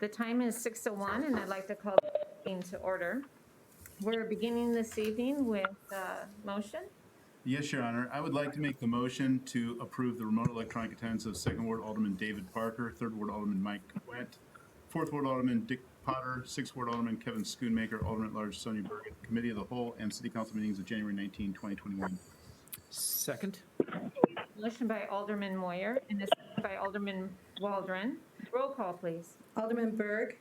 The time is 6:01, and I'd like to call the meeting to order. We're beginning this evening with motion. Yes, Your Honor. I would like to make the motion to approve the remote electronic attendance of 2nd Ward Alderman David Parker, 3rd Ward Alderman Mike Wendt, 4th Ward Alderman Dick Potter, 6th Ward Alderman Kevin Schoonmaker, Alderman at Large Sonia Bergen, Committee of the Whole, and City Council meetings of January 19, 2021. Second. Motion by Alderman Moyer and a second by Alderman Waldron. Roll call, please. Alderman Berg.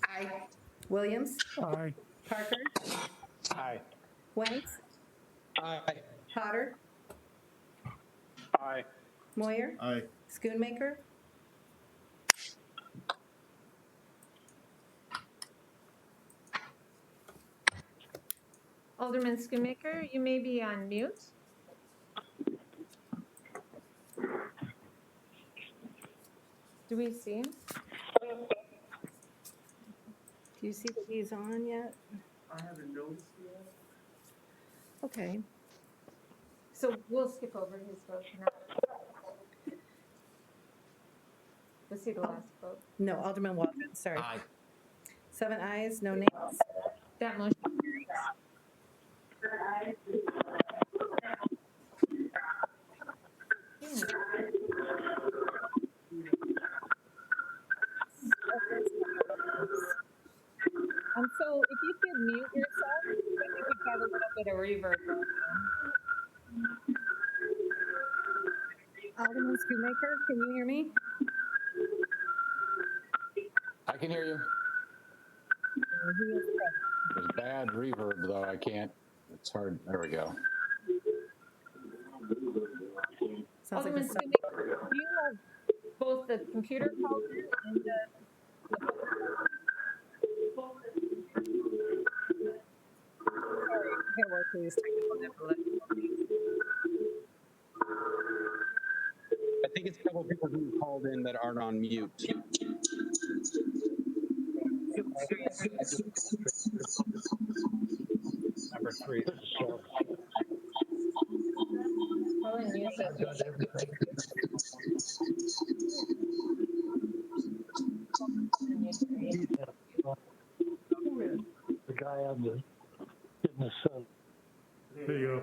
Aye. Williams. Aye. Parker. Aye. Wentz. Aye. Potter. Aye. Moyer. Aye. Schoonmaker. Alderman Schoonmaker, you may be on mute. Do we see him? Do you see that he's on yet? I haven't noticed yet. Okay. So we'll skip over his vote now. Let's see the last vote. No, Alderman Waldron, sorry. Aye. 7 ayes, no nays. That motion carries. So if you could mute yourself, I think we've got a little bit of reverb. Alderman Schoonmaker, can you hear me? I can hear you. There's bad reverb though. I can't. It's hard. There we go. Sounds like Alderman this. Schoonmaker, do you have both the computer call and the I think it's a couple people who called in that aren't on mute. Number 3. The guy on the in the sun. There you go.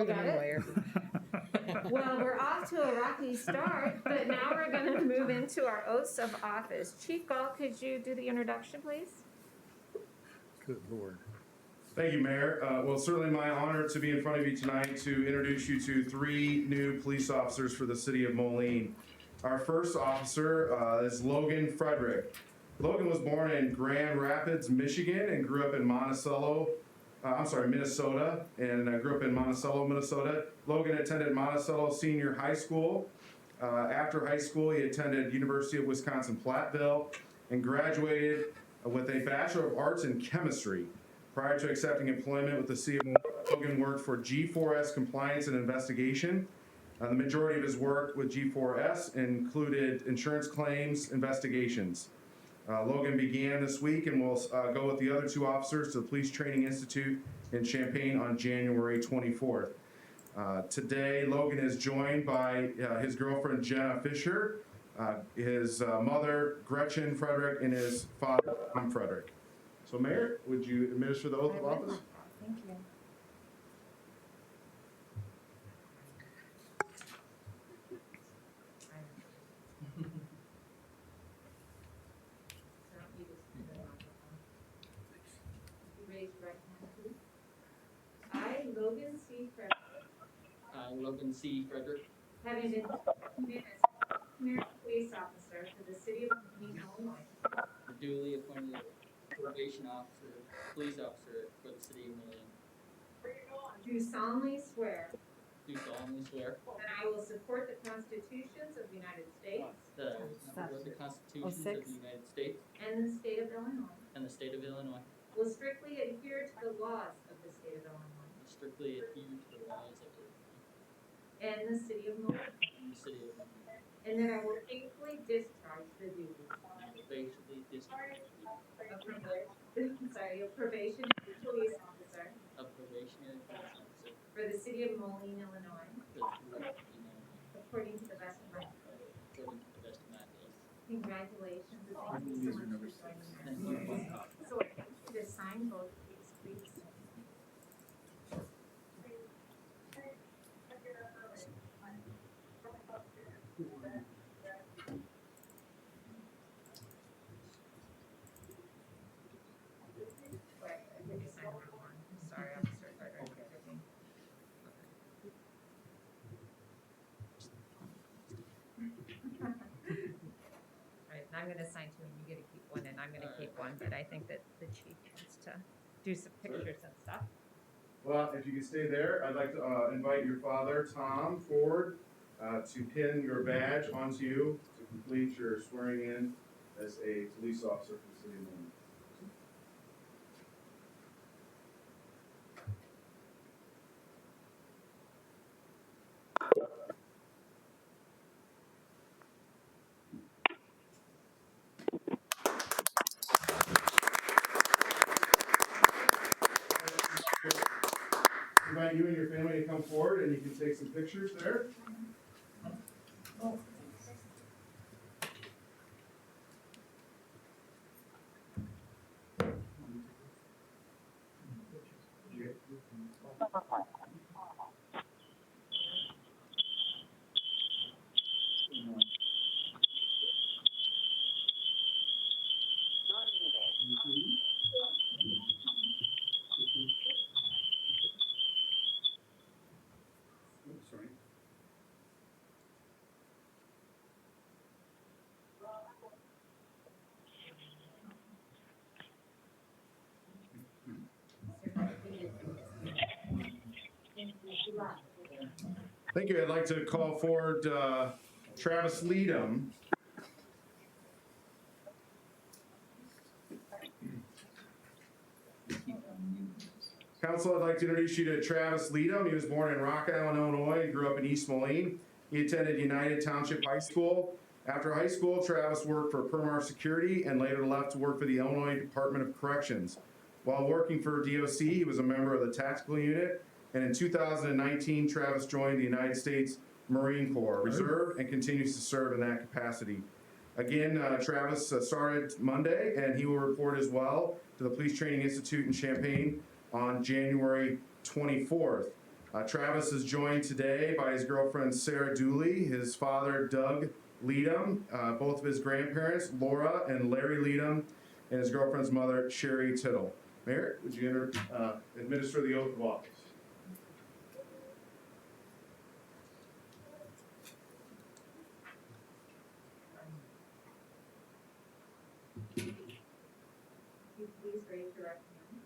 We got it? Well, we're off to a rocky start, but now we're going to move into our oaths of office. Chief Gall, could you do the introduction, please? Good Lord. Thank you, Mayor. Well, it's certainly my honor to be in front of you tonight to introduce you to 3 new police officers for the city of Moline. Our first officer is Logan Frederick. Logan was born in Grand Rapids, Michigan, and grew up in Minnesota, and grew up in Monticello, Minnesota. Logan attended Monticello Senior High School. After high school, he attended University of Wisconsin-Platteville and graduated with a Bachelor of Arts in Chemistry. Prior to accepting employment with the city of Moline, Logan worked for G4S Compliance and Investigation. The majority of his work with G4S included insurance claims investigations. Logan began this week and will go with the other 2 officers to the Police Training Institute in Champaign on January 24th. Today, Logan is joined by his girlfriend, Jenna Fisher, his mother, Gretchen Frederick, and his father, Tom Frederick. So, Mayor, would you administer the oath of office? Thank you. Raise your right hand, please. I, Logan C. Frederick, I, Logan C. Frederick, having been appointed as Mayor Police Officer for the city of Moline, Illinois, the duly appointed probation officer, police officer for the city of Moline, do solemnly swear do solemnly swear that I will support the constitutions of the United States that I will support the constitutions of the United States and the state of Illinois, and the state of Illinois, will strictly adhere to the laws of the state of Illinois and strictly adhere to the laws of the and the city of Moline, city of Moline, and that I will faithfully discharge the duties and I will faithfully discharge the duties of probationary police officer of probationary police officer for the city of Moline, Illinois, for the city of Moline, according to the best of my ability. according to the best of Congratulations, and thank you so much for joining us. So I'd like you to sign both of these, please. Wait, I think you signed the wrong one. Sorry, Officer Carter. Everything. Right, and I'm gonna sign two, and you get to keep one, and I'm gonna keep one, but I think that the chief wants to do some pictures and stuff. Well, if you can stay there, I'd like to invite your father, Tom Ford, to pin your badge onto you to complete your swearing in as a police officer for the city of Moline. Invite you and your family to come forward, and you can take some pictures there. Sorry. Thank you. I'd like to call forward Travis Leadham. Council, I'd like to introduce you to Travis Leadham. He was born in Rock Island, Illinois, and grew up in East Moline. He attended United Township High School. After high school, Travis worked for Permar Security and later left to work for the Illinois Department of Corrections. While working for DOC, he was a member of the tactical unit, and in 2019, Travis joined the United States Marine Corps Reserve and continues to serve in that capacity. Again, Travis started Monday, and he will report as well to the Police Training Institute in Champaign on January 24th. Travis is joined today by his girlfriend Sarah Dooley, his father Doug Leadham, both of his grandparents Laura and Larry Leadham, and his girlfriend's mother Sherry Tittle. Mayor, would you administer the oath of office? Will you please raise your right hand?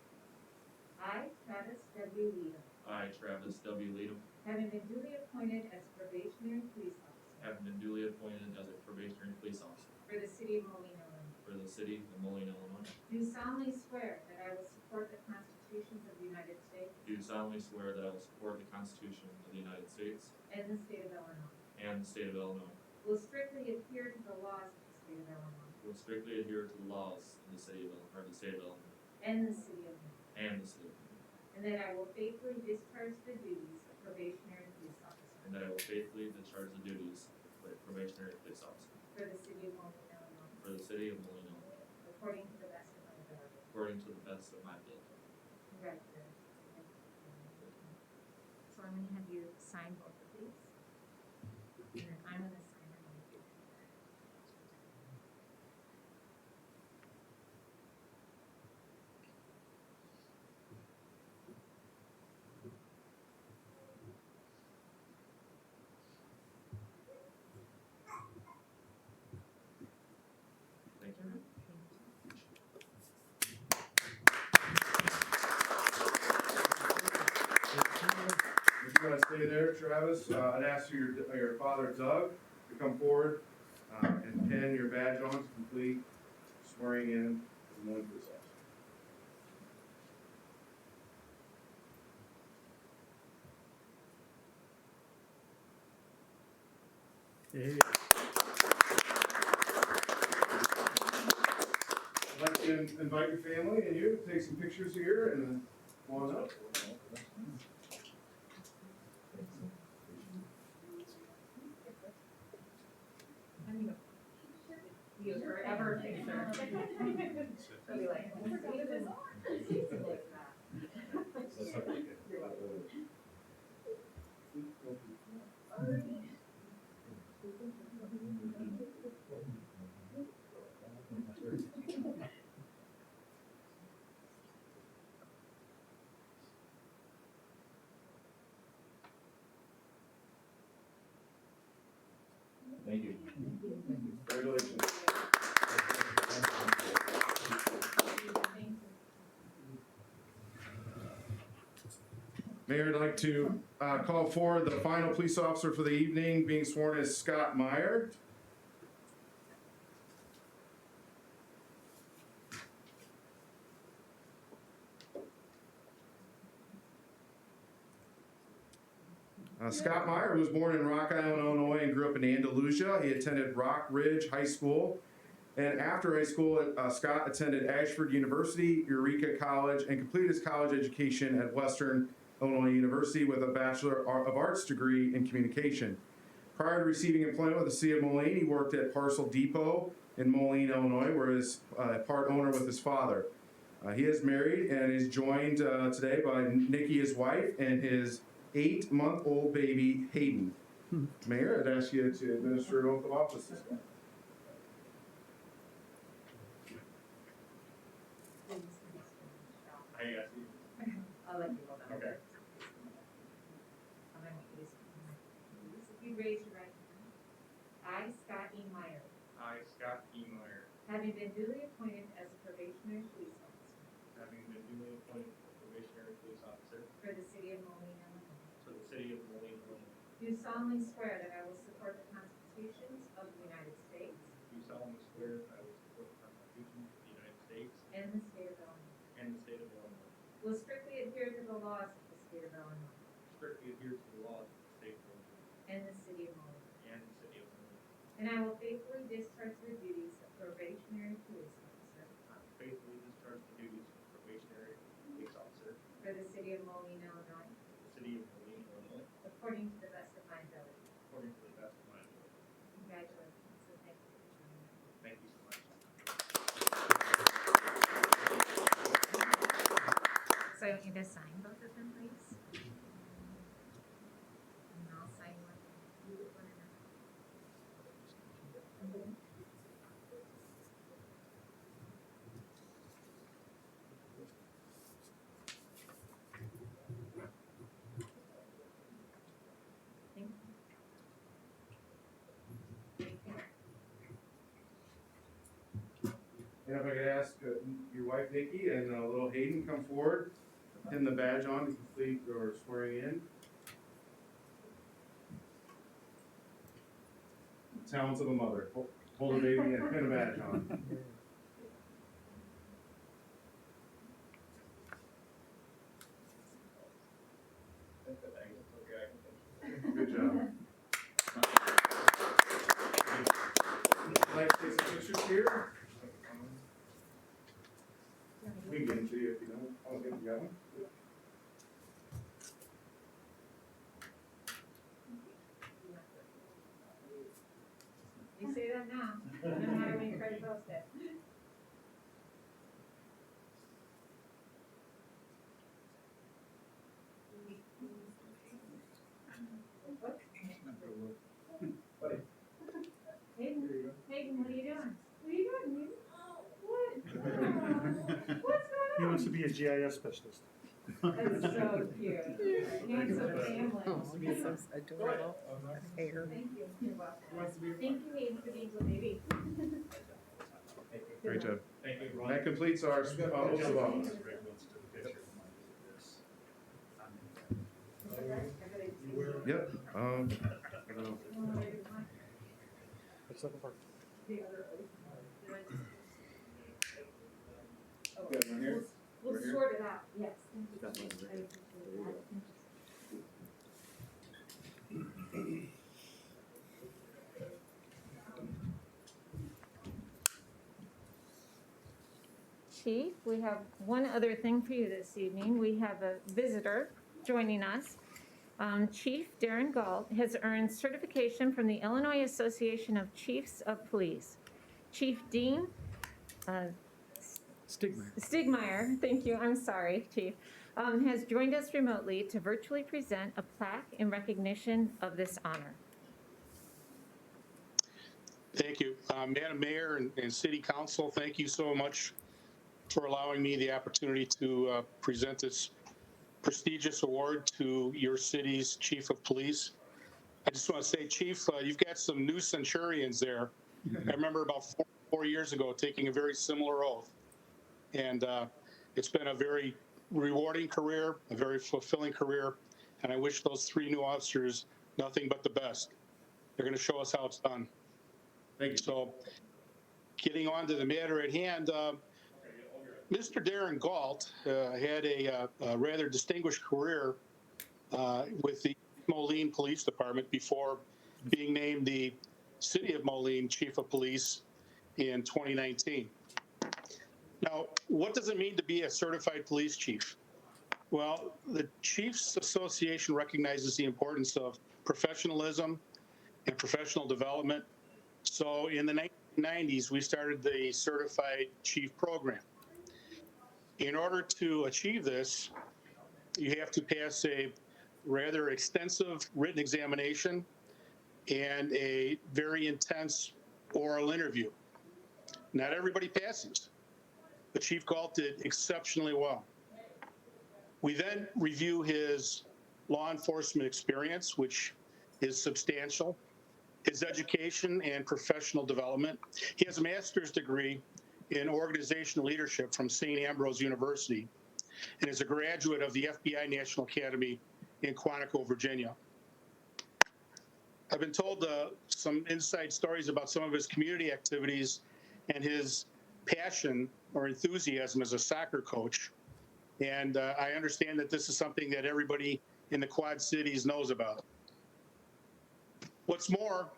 I, Travis W. Leadham, I, Travis W. Leadham, having been duly appointed as probationary police officer having been duly appointed as a probationary police officer for the city of Moline, Illinois, for the city of Moline, Illinois, do solemnly swear that I will support the constitutions of the United States do solemnly swear that I will support the Constitution of the United States and the state of Illinois, and the state of Illinois, will strictly adhere to the laws of the state of Illinois will strictly adhere to the laws of the city of Illinois, or the state of Illinois, and the city of Moline, and the city of Illinois, and that I will faithfully discharge the duties of probationary police officer and that I will faithfully discharge the duties of a probationary police officer for the city of Moline, Illinois, for the city of Moline, Illinois, according to the best of my ability. according to the best of my ability. Congratulations. So I'm gonna have you sign both of these. And then I'm gonna sign them on the Thank you. If you want to stay there, Travis, I'd ask your father Doug to come forward and pin your badge on to complete swearing in as a Moline police officer. I'd like to invite your family and you to take some pictures here and then come on up. Thank you. Congratulations. Mayor, I'd like to call forward the final police officer for the evening, being sworn as Scott Meyer. Scott Meyer was born in Rock Island, Illinois, and grew up in Andalusia. He attended Rock Ridge High School. And after high school, Scott attended Ashford University, Eureka College, and completed his college education at Western Illinois University with a Bachelor of Arts degree in communication. Prior to receiving employment with the city of Moline, he worked at Parcel Depot in Moline, Illinois, where he is part owner with his father. He is married and is joined today by Nikki, his wife, and his 8-month-old baby, Hayden. Mayor, I'd ask you to administer an oath of office this morning. I'll let you hold on. Okay. If you raise your right hand. I, Scott E. Meyer, I, Scott E. Meyer, having been duly appointed as a probationary police officer having been duly appointed probationary police officer for the city of Moline, Illinois, for the city of Moline, Illinois, do solemnly swear that I will support the constitutions of the United States do solemnly swear that I will support the Constitution of the United States and the state of Illinois, and the state of Illinois, will strictly adhere to the laws of the state of Illinois strictly adhere to the laws of the state of Illinois and the city of Moline, and the city of Moline. and I will faithfully discharge the duties of probationary police officer I will faithfully discharge the duties of probationary police officer for the city of Moline, Illinois, for the city of Moline, Illinois, according to the best of my ability. according to the best of my ability. Congratulations, and thank you for joining me. Thank you so much. So I want you to sign both of them, please. And I'll sign one. You with one another. Thank you. And if I could ask your wife Nikki and little Hayden come forward, pin the badge on to complete your swearing in. Talents of a mother. Hold a baby and pin a badge on. Good job. I'd like to take some pictures here. We can get them to you if you don't. I'll get you got one. You say that now, no matter when you try to post it. Hayden, what are you doing? What are you doing, Hayden? What? What's He going on? wants to be a GIS specialist. That's so cute. Handsome family. Oh, he's so adorable. Hair. Thank you. You're welcome. Thank you, Hayden, for being so baby. Great job. Thank you, Ron. That completes our oath of office. Yep. That's not the part. Good, one here. We'll Right here. sort it out, yes. Thank you. I appreciate that. Chief, we have one other thing for you this evening. We have a visitor joining us. Chief Darren Galt has earned certification from the Illinois Association of Chiefs of Police. Chief Dean Stigmeyer, thank you, I'm sorry, Chief, has joined us remotely to virtually present a plaque in recognition of this honor. Thank you. Madam Mayor and City Council, thank you so much for allowing me the opportunity to present this prestigious award to your city's Chief of Police. I just want to say, Chief, you've got some new centurions there. I remember about four years ago taking a very similar oath. And it's been a very rewarding career, a very fulfilling career. And I wish those 3 new officers nothing but the best. They're going to show us how it's done. Thank you. So getting on to the matter at hand, Mr. Darren Galt had a rather distinguished career with the Moline Police Department before being named the City of Moline Chief of Police in 2019. Now, what does it mean to be a certified police chief? Well, the Chiefs Association recognizes the importance of professionalism and professional development. So in the 1990s, we started the Certified Chief Program. In order to achieve this, you have to pass a rather extensive written examination and a very intense oral interview. Not everybody passes, but Chief Galt did exceptionally well. We then review his law enforcement experience, which is substantial, his education and professional development. He has a master's degree in organizational leadership from St. Ambrose University and is a graduate of the FBI National Academy in Quantico, Virginia. I've been told some inside stories about some of his community activities and his passion or enthusiasm as a soccer coach. And I understand that this is something that everybody in the Quad Cities knows about. What's more,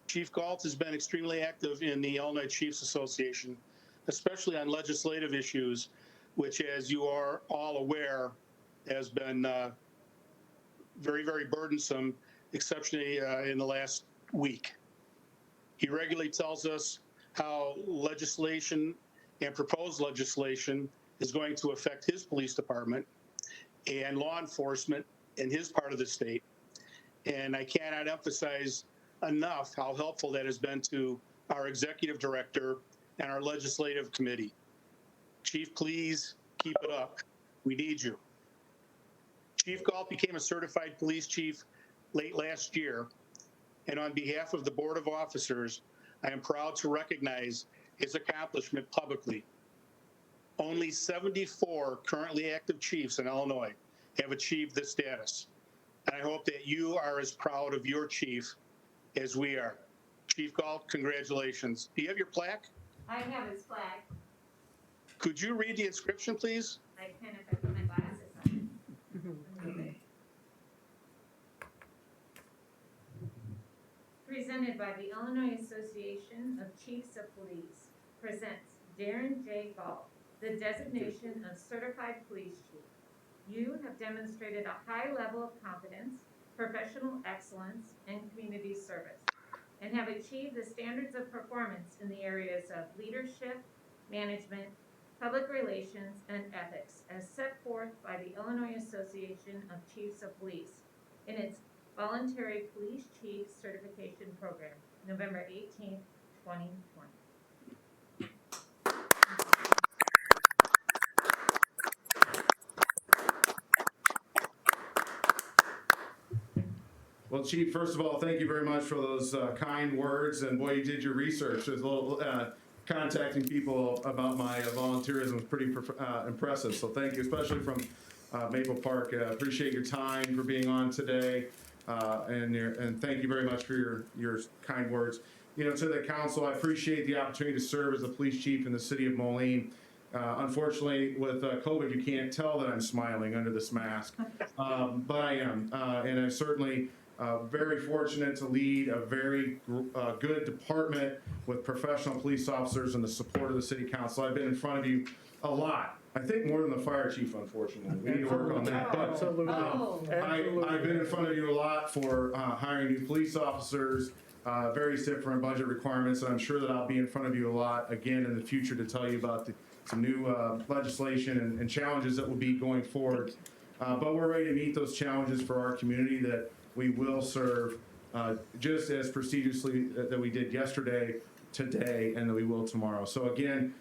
Chief Galt has been extremely active in the Illinois Chiefs Association, especially on legislative issues, which, as you are all aware, has been very, very burdensome, exceptionally in the last week. He regularly tells us how legislation and proposed legislation is going to affect his police department and law enforcement in his part of the state. And I cannot emphasize enough how helpful that has been to our executive director and our legislative committee. Chief, please keep it up. We need you. Chief Galt became a certified police chief late last year, and on behalf of the Board of Officers, I am proud to recognize his accomplishment publicly. Only 74 currently active chiefs in Illinois have achieved this status, and I hope that you are as proud of your chief as we are. Chief Galt, congratulations. Do you have your plaque? I have his plaque. Could you read the inscription, please? I can if I put my glasses on. Presented by the Illinois Association of Chiefs of Police, presents Darren J. Galt, the designation of Certified Police Chief. You have demonstrated a high level of competence, professional excellence, and community service, and have achieved the standards of performance in the areas of leadership, management, public relations, and ethics as set forth by the Illinois Association of Chiefs of Police in its Voluntary Police Chief Certification Program, November 18th, 2020. Well, Chief, first of all, thank you very much for those kind words. And boy, you did your research. There's a little contacting people about my volunteerism was pretty impressive. So thank you, especially from Maple Park. Appreciate your time for being on today. And thank you very much for your kind words. You know, to the council, I appreciate the opportunity to serve as the police chief in the city of Moline. Unfortunately, with COVID, you can't tell that I'm smiling under this mask, but I am. And I'm certainly very fortunate to lead a very good department with professional police officers and the support of the city council. I've been in front of you a lot I think more than the fire chief, unfortunately. We need to work on that. But Absolutely. Oh. I've been in front of you a lot for hiring new police officers, various different budget requirements, and I'm sure that I'll be in front of you a lot again in the future to tell you about some new legislation and challenges that will be going forward. But we're ready to meet those challenges for our community that we will serve just as procedurously that we did yesterday, today, and that we will tomorrow. So again,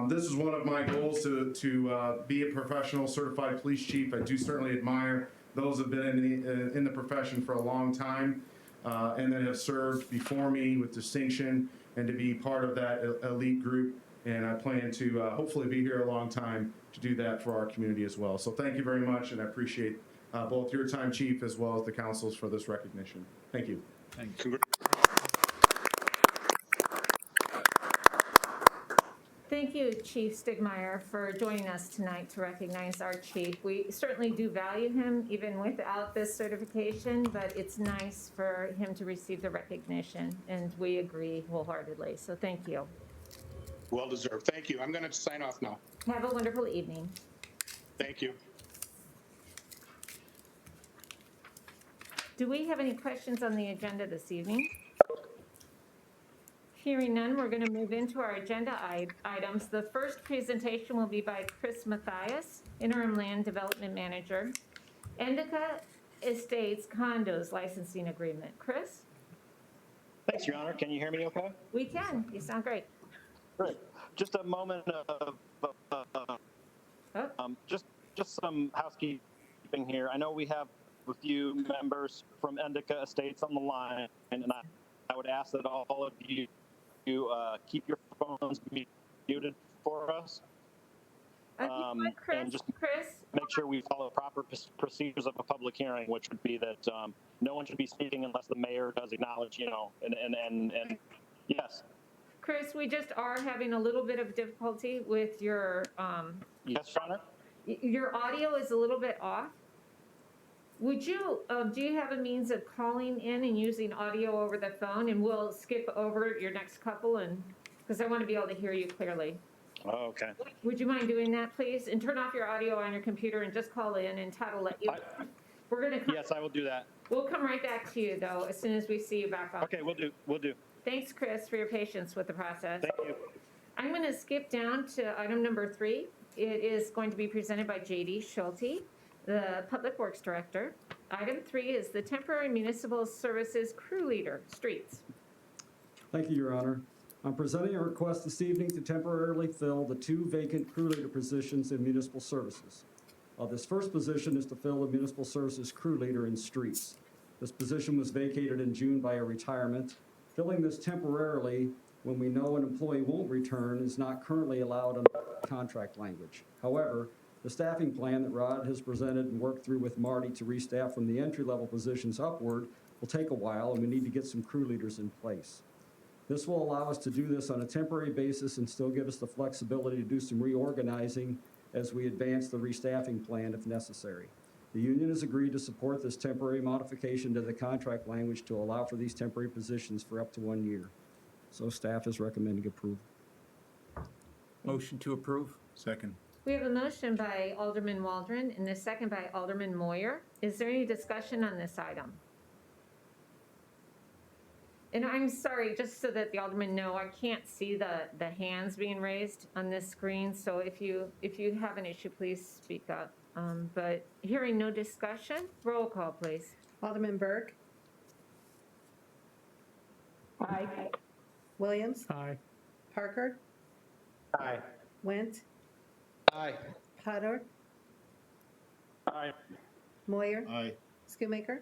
this is one of my goals to be a professional certified police chief. I do certainly admire those who have been in the profession for a long time and that have served before me with distinction, and to be part of that elite group. And I plan to hopefully be here a long time to do that for our community as well. So thank you very much, and I appreciate both your time, Chief, as well as the council's for this recognition. Thank you. Thanks. Thank you, Chief Stigmeyer, for joining us tonight to recognize our chief. We certainly do value him even without this certification, but it's nice for him to receive the recognition, and we agree wholeheartedly. So thank you. Well deserved. Thank you. I'm going to sign off now. Have a wonderful evening. Thank you. Do we have any questions on the agenda this evening? Hearing none, we're going to move into our agenda items. The first presentation will be by Chris Mathias, Interim Land Development Manager, Indica Estates Condos Licensing Agreement. Chris? Thanks, Your Honor. Can you hear me okay? We can. You sound great. Great. Just a moment of just some housekeeping here. I know we have a few members from Indica Estates on the line, and I would ask that all of you keep your phones muted for us. Chris, and just make sure we follow proper procedures of a public hearing, which would be that no one should be speaking unless the mayor does acknowledge, and yes. Chris, we just are having a little bit of difficulty with your, Yes, Your Honor? your audio is a little bit off. Would you, do you have a means of calling in and using audio over the phone, and we'll skip over your next couple, and because I want to be able to hear you clearly. Oh, okay. Would you mind doing that, please? And turn off your audio on your computer and just call in, and Todd will let you. We're going to. Yes, I will do that. We'll come right back to you, though, as soon as we see you back on. Okay, we'll do. Thanks, Chris, for your patience with the process. Thank you. I'm going to skip down to item number 3. It is going to be presented by J.D. Schulte, the Public Works Director. Item 3 is the Temporary Municipal Services Crew Leader, Streets. Thank you, Your Honor. I'm presenting a request this evening to temporarily fill the 2 vacant crew leader positions in municipal services. This first position is to fill the municipal services crew leader in streets. This position was vacated in June by a retirement. Filling this temporarily when we know an employee won't return is not currently allowed under contract language. However, the staffing plan that Rod has presented and worked through with Marty to restaff from the entry-level positions upward will take a while, and we need to get some crew leaders in place. This will allow us to do this on a temporary basis and still give us the flexibility to do some reorganizing as we advance the restaffing plan if necessary. The union has agreed to support this temporary modification to the contract language to allow for these temporary positions for up to 1 year. So staff is recommending approval. Motion to approve. Second. We have a motion by Alderman Waldron and a second by Alderman Moyer. Is there any discussion on this item? And I'm sorry, just so that the aldermen know, I can't see the hands being raised on this screen. So if you have an issue, please speak up. But hearing no discussion, roll call, please. Alderman Berg. Aye. Williams. Aye. Parker. Aye. Went. Aye. Potter. Aye. Moyer. Aye. Schoonmaker.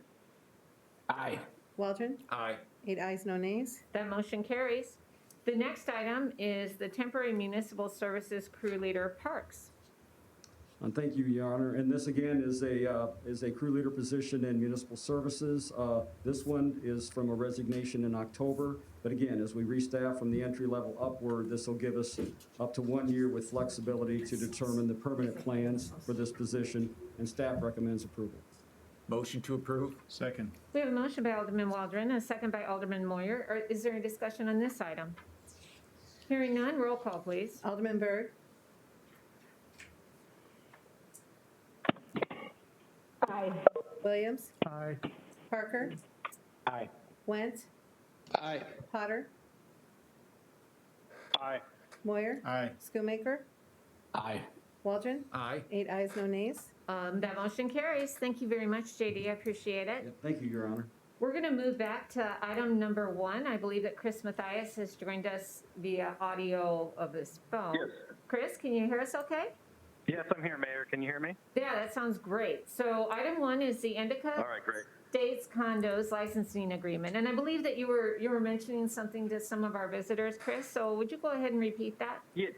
Aye. Waldron. Aye. 8 ayes, no nays. That motion carries. The next item is the Temporary Municipal Services Crew Leader, Parks. And thank you, Your Honor. And this again is a crew leader position in municipal services. This one is from a resignation in October. But again, as we restaff from the entry level upward, this will give us up to 1 year with flexibility to determine the permanent plans for this position, and staff recommends approval. Motion to approve. Second. We have a motion by Alderman Waldron and a second by Alderman Moyer. Is there any discussion on this item? Hearing none, roll call, please. Alderman Berg. Aye. Williams. Aye. Parker. Aye. Went. Aye. Potter. Aye. Moyer. Aye. Schoonmaker. Aye. Waldron. Aye. 8 ayes, no nays. That motion carries. Thank you very much, JD. I appreciate it. Yeah, thank you, Your Honor. We're going to move back to item number 1. I believe that Chris Mathias has joined us via audio of his phone. Yes. Chris, can you hear us okay? Yes, I'm here, Mayor. Can you hear me? Yeah, that sounds great. So item 1 is the Indica All right, great. States Condos licensing agreement. And I believe that you were mentioning something to some of our visitors, Chris. So would you go ahead and repeat that? Yeah.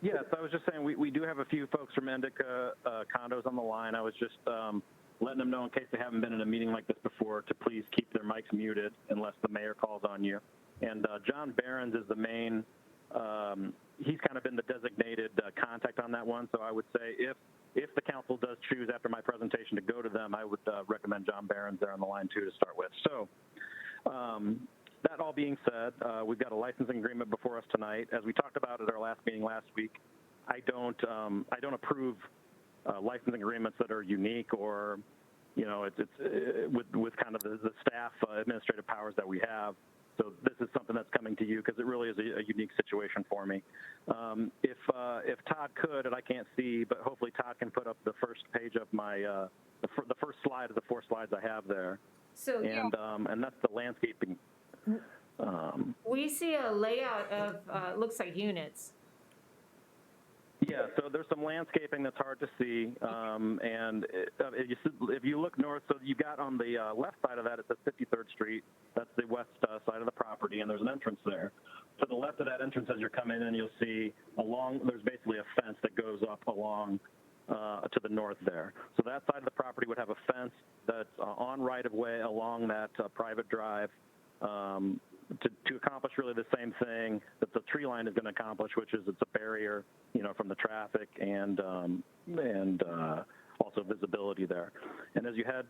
Yes, I was just saying we do have a few folks from Indica condos on the line. I was just letting them know, in case they haven't been in a meeting like this before, to please keep their mics muted unless the mayor calls on you. And John Behrens is the main, he's kind of been the designated contact on that one. So I would say if the council does choose after my presentation to go to them, I would recommend John Behrens there on the line too to start with. So that all being said, we've got a licensing agreement before us tonight. As we talked about at our last meeting last week, I don't approve licensing agreements that are unique or, you know, it's with kind of the staff administrative powers that we have. So this is something that's coming to you because it really is a unique situation for me. If Todd could, and I can't see, but hopefully Todd can put up the first page of my the first slide of the 4 slides I have there. So and that's the landscaping. we see a layout of looks like units. Yeah, so there's some landscaping that's hard to see, and if you look north, so you got on the left side of that, it says 53rd Street. That's the west side of the property, and there's an entrance there. To the left of that entrance, as you're coming in, you'll see there's basically a fence that goes up along to the north there. So that side of the property would have a fence that's on right-of-way along that private drive. To accomplish really the same thing that the tree line is going to accomplish, which is it's a barrier, you know, from the traffic and also visibility there. And as you head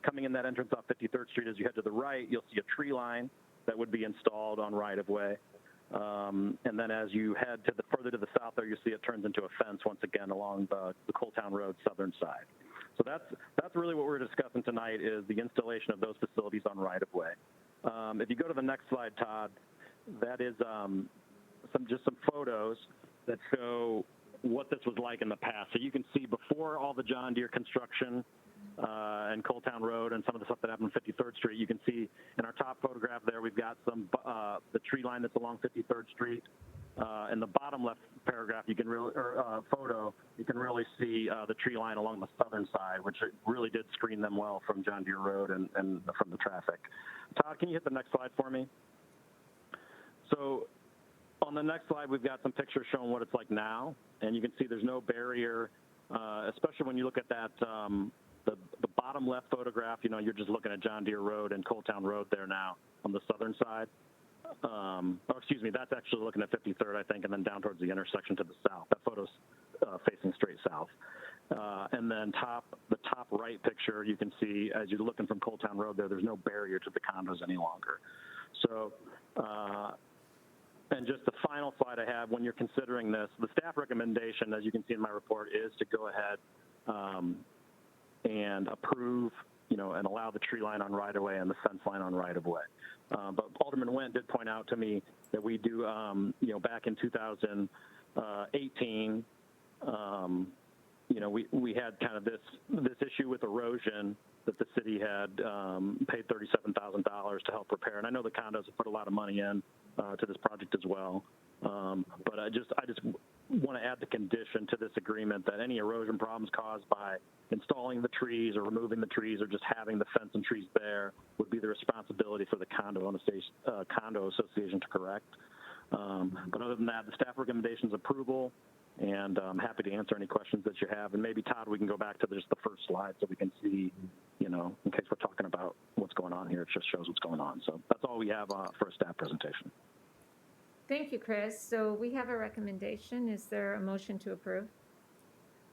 coming in that entrance off 53rd Street, as you head to the right, you'll see a tree line that would be installed on right-of-way. And then as you head further to the south there, you see it turns into a fence once again along the Coal Town Road southern side. So that's really what we're discussing tonight is the installation of those facilities on right-of-way. If you go to the next slide, Todd, that is some photos that show what this was like in the past. So you can see before all the John Deere construction and Coal Town Road and some of the stuff that happened on 53rd Street, you can see in our top photograph there, we've got the tree line that's along 53rd Street. In the bottom left paragraph, you can really see the tree line along the southern side, which really did screen them well from John Deere Road and from the traffic. Todd, can you hit the next slide for me? So on the next slide, we've got some pictures showing what it's like now, and you can see there's no barrier, especially when you look at that the bottom left photograph. You know, you're just looking at John Deere Road and Coal Town Road there now on the southern side. Excuse me, that's actually looking at 53rd, I think, and then down towards the intersection to the south. That photo's facing straight south. And then the top right picture, you can see as you're looking from Coal Town Road there's no barrier to the condos any longer. So, and just the final slide I have, when you're considering this, the staff recommendation, as you can see in my report, is to go ahead and approve, you know, and allow the tree line on right-of-way and the fence line on right-of-way. But Alderman Wendt did point out to me that we do, you know, back in 2018, you know, we had kind of this issue with erosion that the city had paid $37,000 to help repair. And I know the condos have put a lot of money in to this project as well. But I just want to add the condition to this agreement that any erosion problems caused by installing the trees or removing the trees or just having the fence and trees there would be the responsibility for the condo association to correct. But other than that, the staff recommendation is approval, and I'm happy to answer any questions that you have. And maybe, Todd, we can go back to just the first slide so we can see, you know, in case we're talking about what's going on here, it just shows what's going on. So that's all we have for a staff presentation. Thank you, Chris. So we have a recommendation. Is there a motion to approve?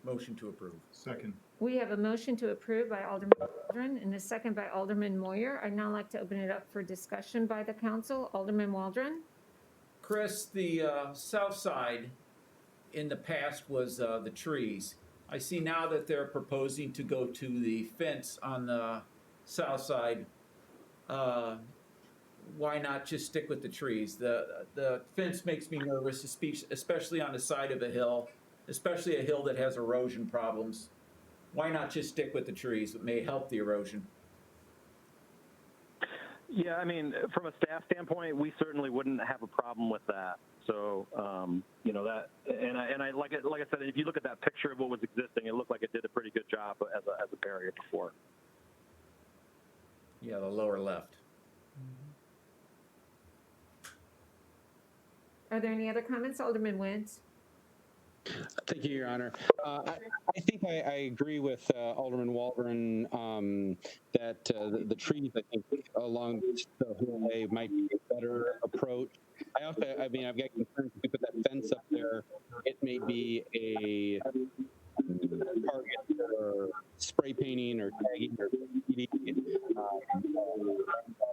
Motion to approve. Second. We have a motion to approve by Alderman Waldron and a second by Alderman Moyer. I'd now like to open it up for discussion by the council. Alderman Waldron? Chris, the south side in the past was the trees. I see now that they're proposing to go to the fence on the south side. Why not just stick with the trees? The fence makes me nervous, especially on the side of a hill, especially a hill that has erosion problems. Why not just stick with the trees? It may help the erosion. Yeah, I mean, from a staff standpoint, we certainly wouldn't have a problem with that. So, you know, that, and I like I said, if you look at that picture of what was existing, it looked like it did a pretty good job as a barrier before. Yeah, the lower left. Are there any other comments? Alderman Wentz? Thank you, Your Honor. I think I agree with Alderman Waldron that the trees, I think, along the hillway might be a better approach. I mean, I've got concerns if we put that fence up there, it may be a target for spray painting or tagging or graffiti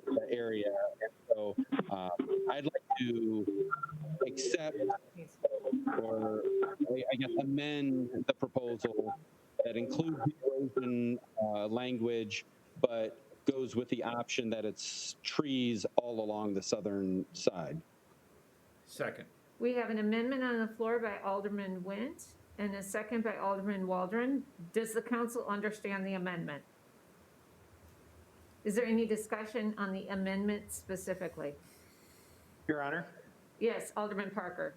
the area. And so I'd like to accept or I guess amend the proposal that includes the erosion language, but goes with the option that it's trees all along the southern side. Second. We have an amendment on the floor by Alderman Went and a second by Alderman Waldron. Does the council understand the amendment? Is there any discussion on the amendment specifically? Your Honor? Yes, Alderman Parker.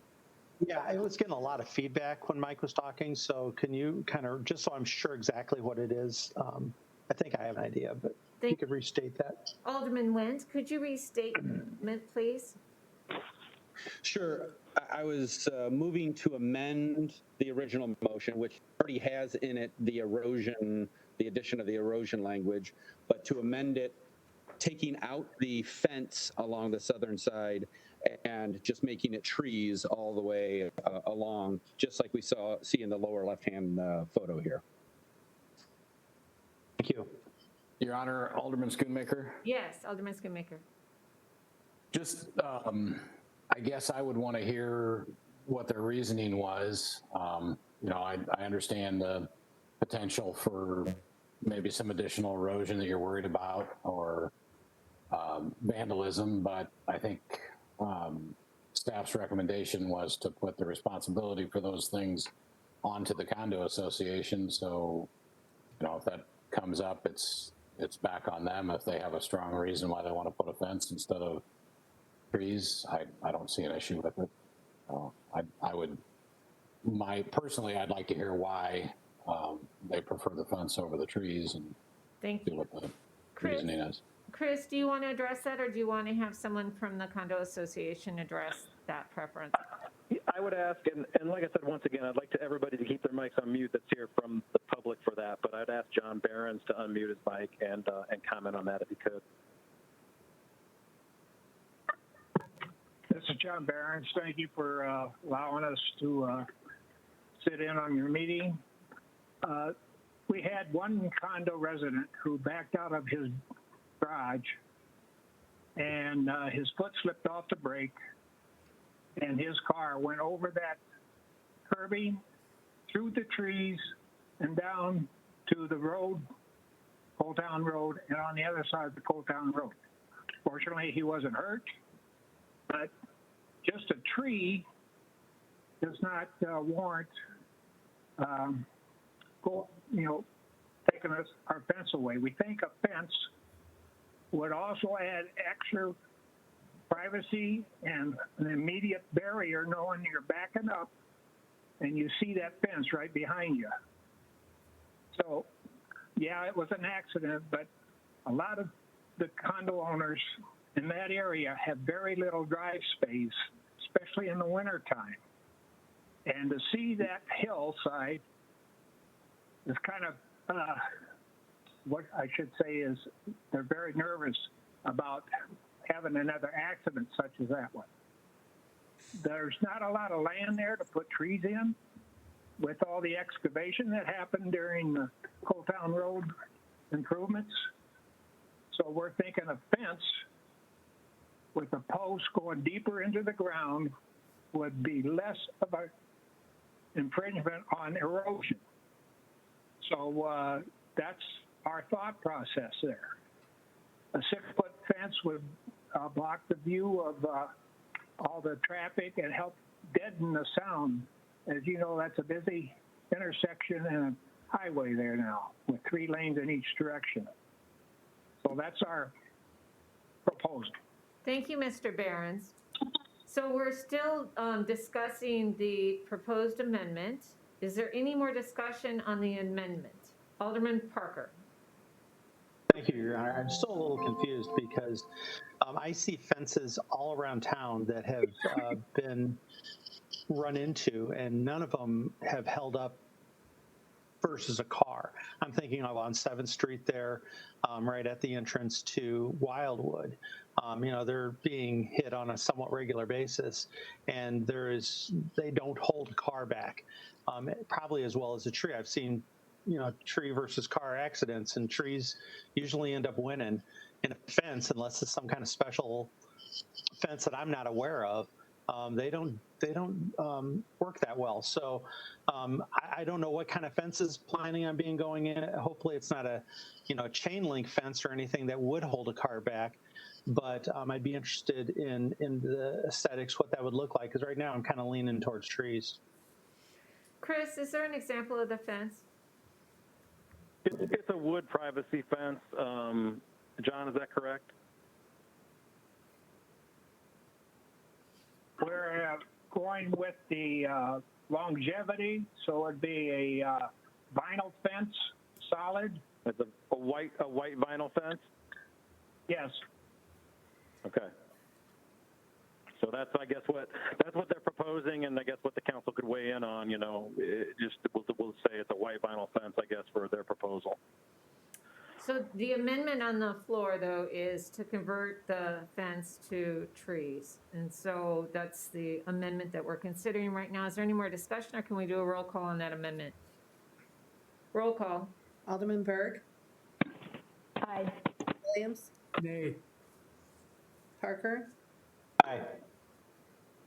Yeah, I was getting a lot of feedback when Mike was talking, so can you kind of, just so I'm sure exactly what it is, I think I have an idea, but you could restate that. Alderman Went, could you restate the amendment, please? Sure. I was moving to amend the original motion, which already has in it the erosion, the addition of the erosion language, but to amend it, taking out the fence along the southern side and just making it trees all the way along, just like we see in the lower left-hand photo here. Thank you. Your Honor, Alderman Schoonmaker. Yes, Alderman Schoonmaker. Just, I guess I would want to hear what their reasoning was. You know, I understand the potential for maybe some additional erosion that you're worried about or vandalism, but I think staff's recommendation was to put the responsibility for those things onto the condo association. So, you know, if that comes up, it's back on them. If they have a strong reason why they want to put a fence instead of trees, I don't see an issue with it. Personally, I'd like to hear why they prefer the fence over the trees and Thank see what the reasoning is. Chris, do you want to address that, or do you want to have someone from the condo association address that preference? I would ask, and like I said, once again, I'd like everybody to keep their mics on mute that's here from the public for that, but I'd ask John Behrens to unmute his mic and comment on that if he could. This is John Behrens. Thank you for allowing us to sit in on your meeting. We had one condo resident who backed out of his garage and his foot slipped off the brake and his car went over that curbing, through the trees, and down to the road, Coal Town Road, and on the other side of the Coal Town Road. Fortunately, he wasn't hurt, but just a tree does not warrant, taking our fence away. We think a fence would also add extra privacy and an immediate barrier knowing you're backing up and you see that fence right behind you. So, yeah, it was an accident, but a lot of the condo owners in that area have very little drive space, especially in the wintertime. And to see that hillside is kind of, what I should say is they're very nervous about having another accident such as that one. There's not a lot of land there to put trees in with all the excavation that happened during the Coal Town Road improvements. So we're thinking a fence with a post going deeper into the ground would be less of an infringement on erosion. So that's our thought process there. A 6-foot fence would block the view of all the traffic and help deaden the sound. As you know, that's a busy intersection and a highway there now with 3 lanes in each direction. So that's our proposal. Thank you, Mr. Behrens. So we're still discussing the proposed amendment. Is there any more discussion on the amendment? Alderman Parker. Thank you, Your Honor. I'm still a little confused because I see fences all around town that have been run into, and none of them have held up versus a car. I'm thinking of on 7th Street there, right at the entrance to Wildwood. They're being hit on a somewhat regular basis, and they don't hold a car back, probably as well as a tree. I've seen, tree versus car accidents, and trees usually end up winning. In a fence, unless it's some kind of special fence that I'm not aware of, they don't work that well. So I don't know what kind of fence is planning on being going in. Hopefully it's not a chain link fence or anything that would hold a car back. But I'd be interested in the aesthetics, what that would look like, because right now I'm kind of leaning towards trees. Chris, is there an example of the fence? It's a wood privacy fence. John, is that correct? We're going with the longevity, so it'd be a vinyl fence, solid. It's a white vinyl fence? Yes. Okay. So that's, I guess, what they're proposing, and I guess what the council could weigh in on. We'll say it's a white vinyl fence, I guess, for their proposal. So the amendment on the floor, though, is to convert the fence to trees. And so that's the amendment that we're considering right now. Is there any more discussion, or can we do a roll call on that amendment? Roll call. Alderman Berg. Aye. Williams. Nay. Parker. Aye.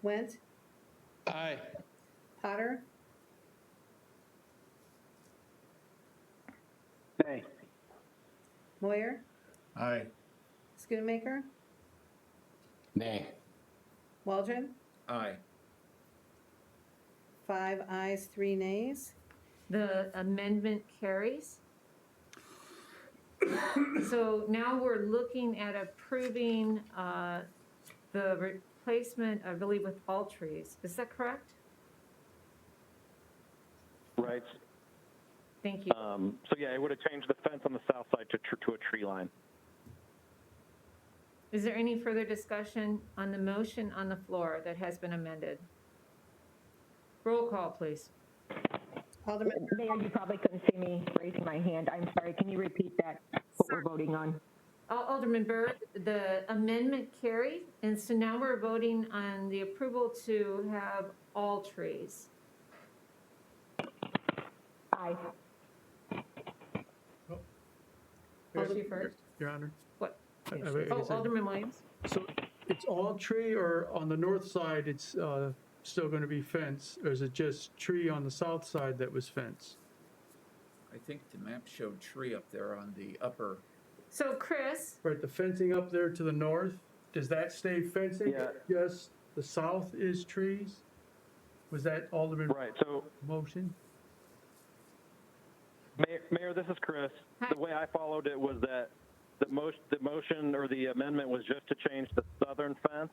Went. Aye. Potter. Nay. Moyer. Aye. Schoonmaker. Nay. Waldron. Aye. 5 ayes, 3 nays. The amendment carries. So now we're looking at approving the replacement, I believe, with all trees. Is that correct? Right. Thank you. So yeah, it would have changed the fence on the south side to a tree line. Is there any further discussion on the motion on the floor that has been amended? Roll call, please. Alderman. Mayor, you probably couldn't see me raising my hand. I'm sorry. Can you repeat that, what we're voting on? Alderman Berg, the amendment carried, and so now we're voting on the approval to have all trees. Aye. Your Honor. What? I guess Alderman Williams. So it's all tree, or on the north side, it's still going to be fence, or is it just tree on the south side that was fence? I think the map showed tree up there on the upper. So Chris. Right, the fencing up there to the north, does that stay fencing? Yeah. Yes, the south is trees? Was that Alderman? Right, so. Motion? Mayor, this is Chris. Hi. The way I followed it was that the motion or the amendment was just to change the southern fence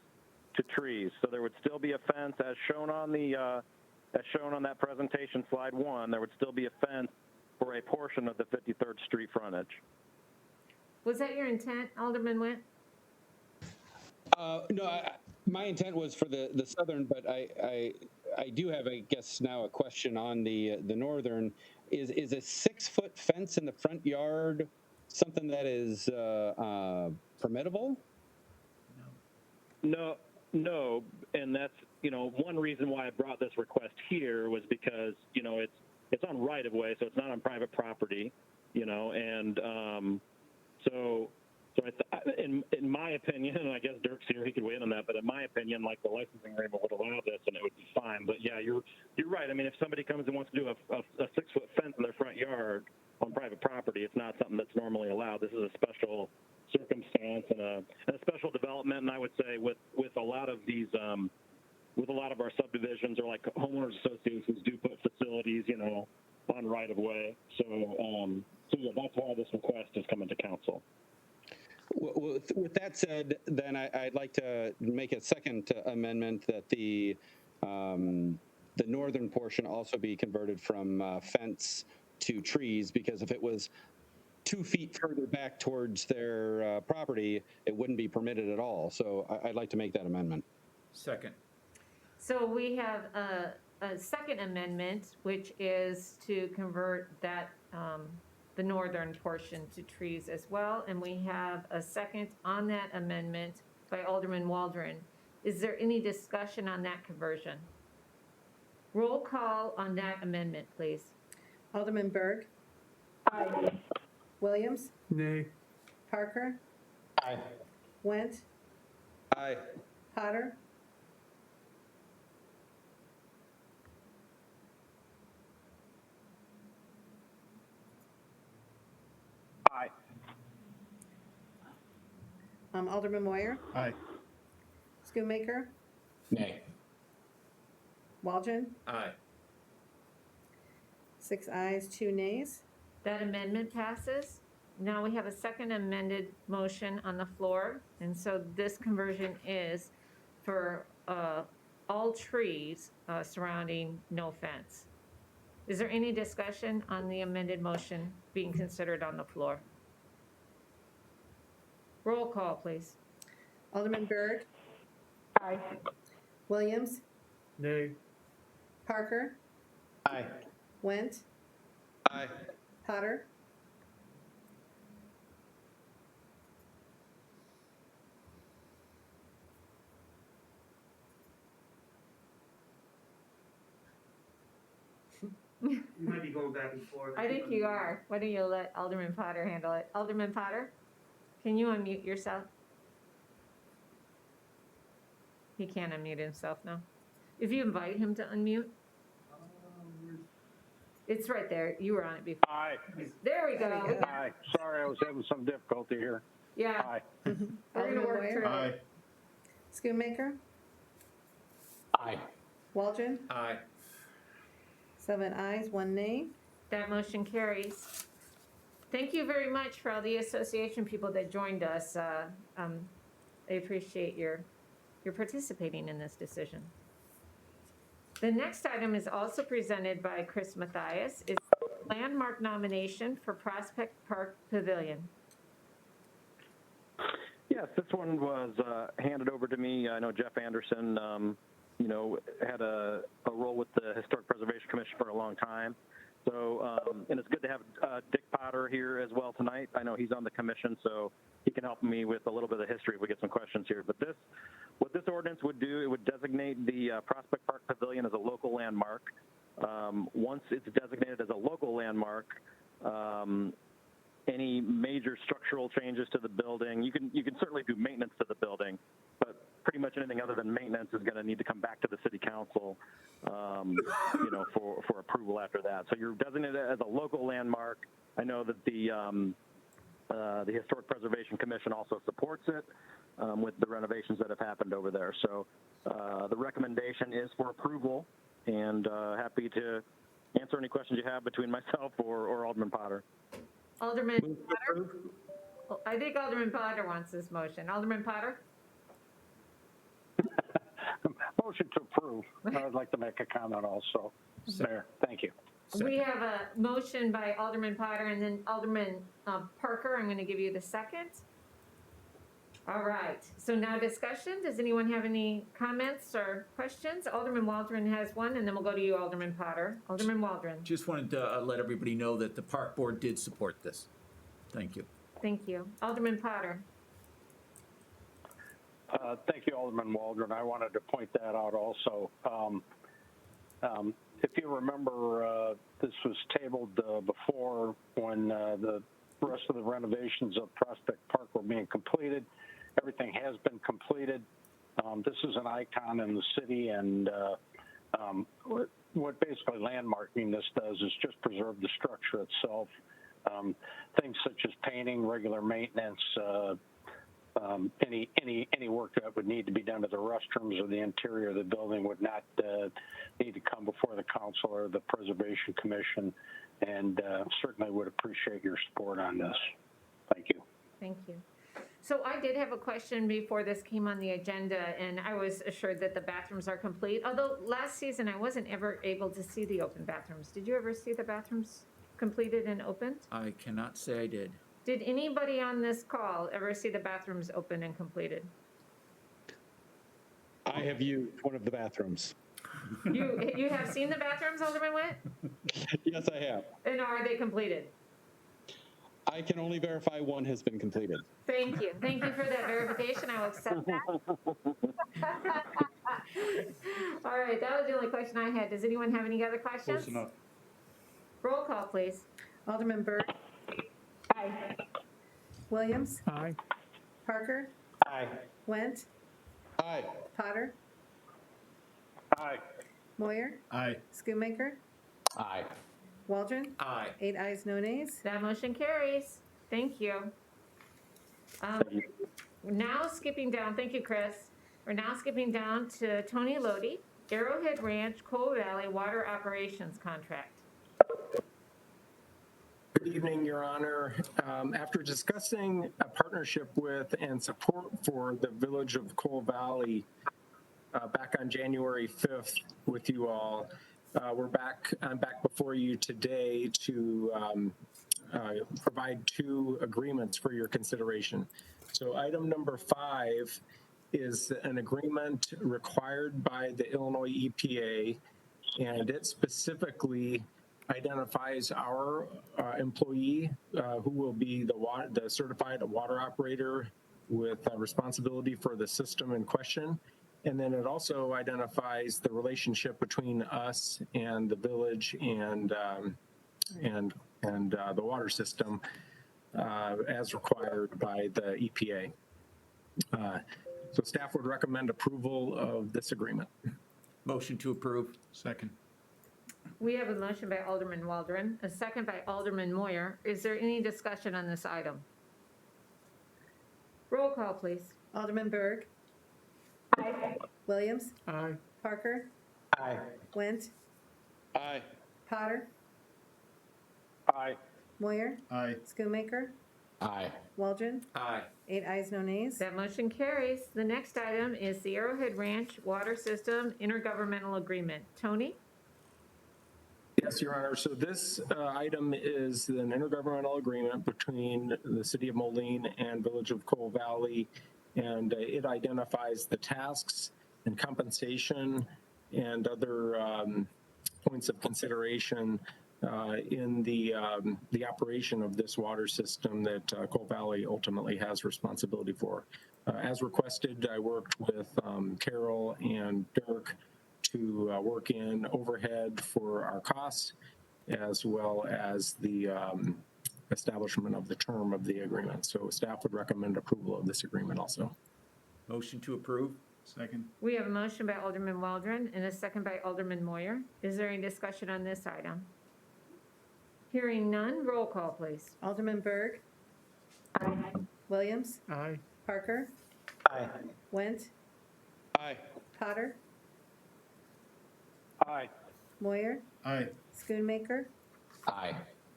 to trees. So there would still be a fence as shown on that presentation, slide 1. There would still be a fence for a portion of the 53rd Street frontage. Was that your intent, Alderman Went? No, my intent was for the southern, but I do have, I guess, now a question on the northern. Is a 6-foot fence in the front yard something that is permittable? No, and that's one reason why I brought this request here was because it's on right of way, so it's not on private property, and so in my opinion, and I guess Dirk's here, he could weigh in on that, but in my opinion, like the licensing agreement would allow this and it would be fine. But yeah, you're right. I mean, if somebody comes and wants to do a 6-foot fence in their front yard, not something that's normally allowed. This is a special circumstance and a special development. And I would say with a lot of these, with a lot of our subdivisions or like homeowners associations do put facilities, on right of way. So yeah, that's why this request is coming to council. With that said, then I'd like to make a second amendment that the northern portion also be converted from fence to trees, because if it was 2 feet further back towards their property, it wouldn't be permitted at all. So I'd like to make that amendment. Second. So we have a second amendment, which is to convert that, the northern portion to trees as well. And we have a second on that amendment by Alderman Waldron. Is there any discussion on that conversion? Roll call on that amendment, please. Alderman Berg. Aye. Williams. Nay. Parker. Aye. Went. Aye. Potter. Aye. Alderman Moyer. Aye. Schoonmaker. Nay. Waldron. Aye. 6 ayes, 2 nays. That amendment passes. Now we have a second amended motion on the floor. And so this conversion is for all trees surrounding no fence. Is there any discussion on the amended motion being considered on the floor? Roll call, please. Alderman Berg. Aye. Williams. Nay. Parker. Aye. Went. Aye. Potter. You might be going back and forth. I think you are. Why don't you let Alderman Potter handle it? Alderman Potter, can you unmute yourself? He can't unmute himself now. If you invite him to unmute. It's right there. You were on it before. Aye. There we go. Aye. Sorry, I was having some difficulty here. Yeah. Aye. We're gonna Alderman work Moyer. through it. Aye. Schoonmaker. Aye. Waldron. Aye. 7 ayes, 1 nay. That motion carries. Thank you very much for all the association people that joined us. I appreciate your participating in this decision. The next item is also presented by Chris Mathias. It's landmark nomination for Prospect Park Pavilion. Yes, this one was handed over to me. I know Jeff Anderson, had a role with the Historic Preservation Commission for a long time. So, and it's good to have Dick Potter here as well tonight. I know he's on the commission, so he can help me with a little bit of history if we get some questions here. But what this ordinance would do, it would designate the Prospect Park Pavilion as a local landmark. Once it's designated as a local landmark, any major structural changes to the building, you can certainly do maintenance to the building, but pretty much anything other than maintenance is going to need to come back to the city council, for approval after that. So you're designated as a local landmark. I know that the Historic Preservation Commission also supports it with the renovations that have happened over there. So the recommendation is for approval, and happy to answer any questions you have between myself or Alderman Potter. Alderman Potter? Oh, I think Alderman Potter wants this motion. Alderman Potter? Motion to approve. I'd like to make a comment also. There, thank you. We have a motion by Alderman Potter and then Alderman Parker. I'm going to give you the second. All right. So now discussion. Does anyone have any comments or questions? Alderman Waldron has one, and then we'll go to you, Alderman Potter. Alderman Waldron. Just wanted to let everybody know that the park board did support this. Thank you. Thank you. Alderman Potter. Thank you, Alderman Waldron. I wanted to point that out also. If you remember, this was tabled before when the rest of the renovations of Prospect Park were being completed. Everything has been completed. This is an icon in the city, and what basically landmarking this does is just preserve the structure itself. things such as painting, regular maintenance, any work that would need to be done to the restrooms or the interior of the building would not need to come before the council or the Preservation Commission, and certainly would appreciate your support on this. Thank you. Thank you. So I did have a question before this came on the agenda, and I was assured that the bathrooms are complete. Although last season I wasn't ever able to see the open bathrooms. Did you ever see the bathrooms completed and opened? I cannot say I did. Did anybody on this call ever see the bathrooms open and completed? I have used one of the bathrooms. You have seen the bathrooms, Alderman Witt? Yes, I have. And are they completed? I can only verify one has been completed. Thank you. Thank you for that verification. I will accept that. All right, that was the only question I had. Does anyone have any other questions? Close enough. Roll call, please. Alderman Berg. Aye. Williams. Aye. Parker. Aye. Went. Aye. Potter. Aye. Moyer. Aye. Schoonmaker. Aye. Waldron. Aye. 8 ayes, no nays. That motion carries. Thank you. Now skipping down, thank you, Chris. We're now skipping down to Tony Lodi, Arrowhead Ranch, Coal Valley Water Operations Contract. Good evening, Your Honor. After discussing a partnership with and support for the Village of Coal Valley back on January 5th with you all, I'm back before you today to provide 2 agreements for your consideration. So item number 5 is an agreement required by the Illinois EPA, and it specifically identifies our employee who will be the certified water operator with responsibility for the system in question. And then it also identifies the relationship between us and the village and the water system as required by the EPA. So staff would recommend approval of this agreement. Motion to approve. Second. We have a motion by Alderman Waldron, a second by Alderman Moyer. Is there any discussion on this item? Roll call, please. Alderman Berg. Aye. Williams. Aye. Parker. Aye. Went. Aye. Potter. Aye. Moyer. Aye. Schoonmaker. Aye. Waldron. Aye. 8 ayes, no nays. That motion carries. The next item is the Arrowhead Ranch Water System Intergovernmental Agreement. Tony? Yes, Your Honor. So this item is an intergovernmental agreement between the City of Moline and Village of Coal Valley, and it identifies the tasks and compensation and other points of consideration in the operation of this water system that Coal Valley ultimately has responsibility for. As requested, I worked with Carol and Dirk to work in overhead for our costs, as well as the establishment of the term of the agreement. So staff would recommend approval of this agreement also. Motion to approve. Second. We have a motion by Alderman Waldron and a second by Alderman Moyer. Is there any discussion on this item? Hearing none, roll call, please. Alderman Berg. Aye. Williams. Aye. Parker. Aye. Went. Aye. Potter. Aye. Moyer. Aye. Schoonmaker. Aye.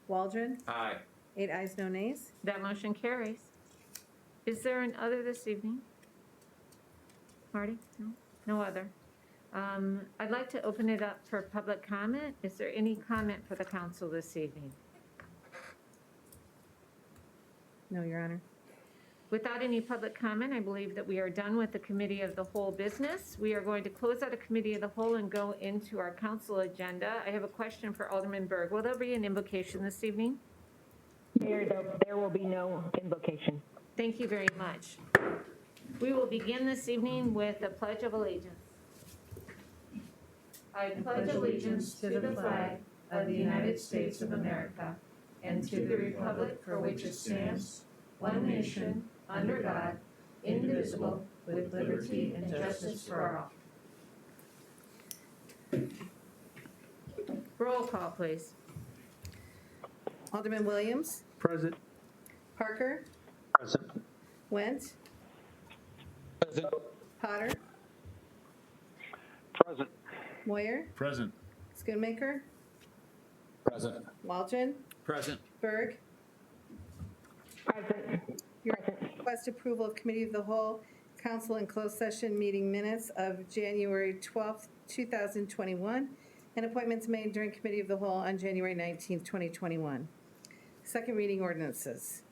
Waldron. Aye. 8 ayes, no nays. That motion carries. Is there an other this evening? Marty? No? No other. I'd like to open it up for public comment. Is there any comment for the council this evening? No, Your Honor. Without any public comment, I believe that we are done with the committee of the whole business. We are going to close out a committee of the whole and go into our council agenda. I have a question for Alderman Berg. Will there be an invocation this evening? Mayor, there will be no invocation. Thank you very much. We will begin this evening with the Pledge of Allegiance. I pledge allegiance to the flag of the United States of America and to the republic for which it stands, one nation, under God, indivisible, with liberty and justice for all. Roll call, please. Alderman Williams, Present. Parker, Present. Went, Present. Potter, Present. Moyer, Present. Schoonmaker, Present. Waldron, Present. Berg. Your request approval of Committee of the Whole, Council and Closed Session Meeting Minutes of January 12th, 2021, and appointments made during Committee of the Whole on January 19th, 2021. Second reading ordinances.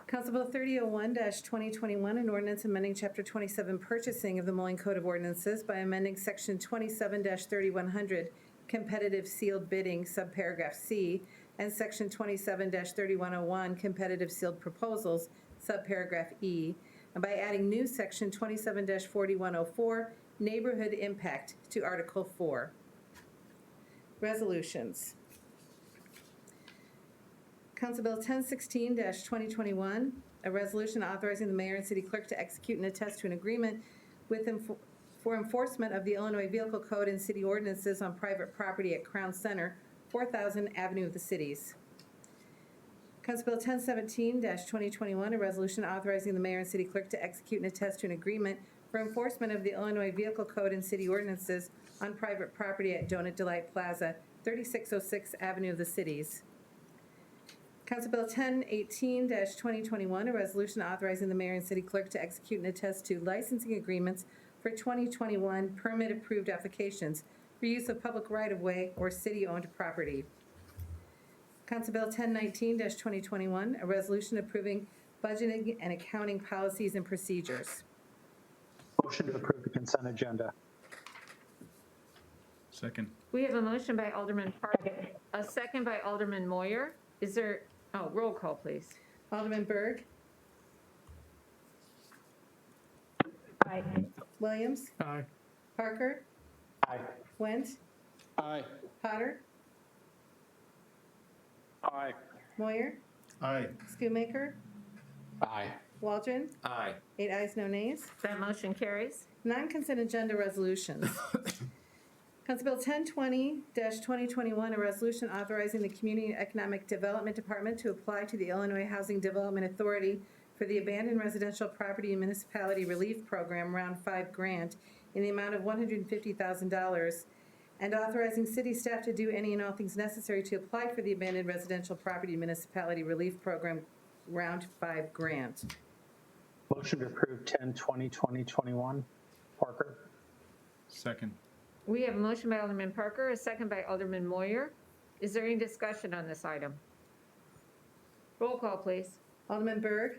Council Bill 3001-2021, an ordinance amending Chapter 27 purchasing of the Moline Code of Ordinances by amending Section 27-3100 competitive sealed bidding, subparagraph C, and Section 27-3101 competitive sealed proposals, subparagraph E, and by adding new Section 27-4104 neighborhood impact to Article 4. Resolutions. Council Bill 1016-2021, a resolution authorizing the mayor and city clerk to execute and attest to an agreement with for enforcement of the Illinois Vehicle Code and city ordinances on private property at Crown Center, 4000 Avenue of the Cities. Council Bill 1017-2021, a resolution authorizing the mayor and city clerk to execute and attest to an agreement for enforcement of the Illinois Vehicle Code and city ordinances on private property at Donut Delight Plaza, 3606 Avenue of the Cities. Council Bill 1018-2021, a resolution authorizing the mayor and city clerk to execute and attest to licensing agreements for 2021 permit-approved applications for use of public right-of-way or city-owned property. Council Bill 1019-2021, a resolution approving budgeting and accounting policies and procedures. Motion to approve the consent agenda. Second. We have a motion by Alderman Parker, a second by Alderman Moyer. Is there, roll call, please. Alderman Berg, Aye. Williams, Aye. Parker, Aye. Went, Aye. Potter, Aye. Moyer, Aye. Schoonmaker, Aye. Waldron. Aye. 8 ayes, no nays. That motion carries. Non-consent agenda resolutions. Council Bill 1020-2021, a resolution authorizing the Community and Economic Development Department to apply to the Illinois Housing Development Authority for the Abandoned Residential Property and Municipality Relief Program Round 5 grant in the amount of $150,000, and authorizing city staff to do any and all things necessary to apply for the Abandoned Residential Property and Municipality Relief Program Round 5 grant. Motion to approve 10-20-2021. Parker. Second. We have a motion by Alderman Parker, a second by Alderman Moyer. Is there any discussion on this item? Roll call, please. Alderman Berg,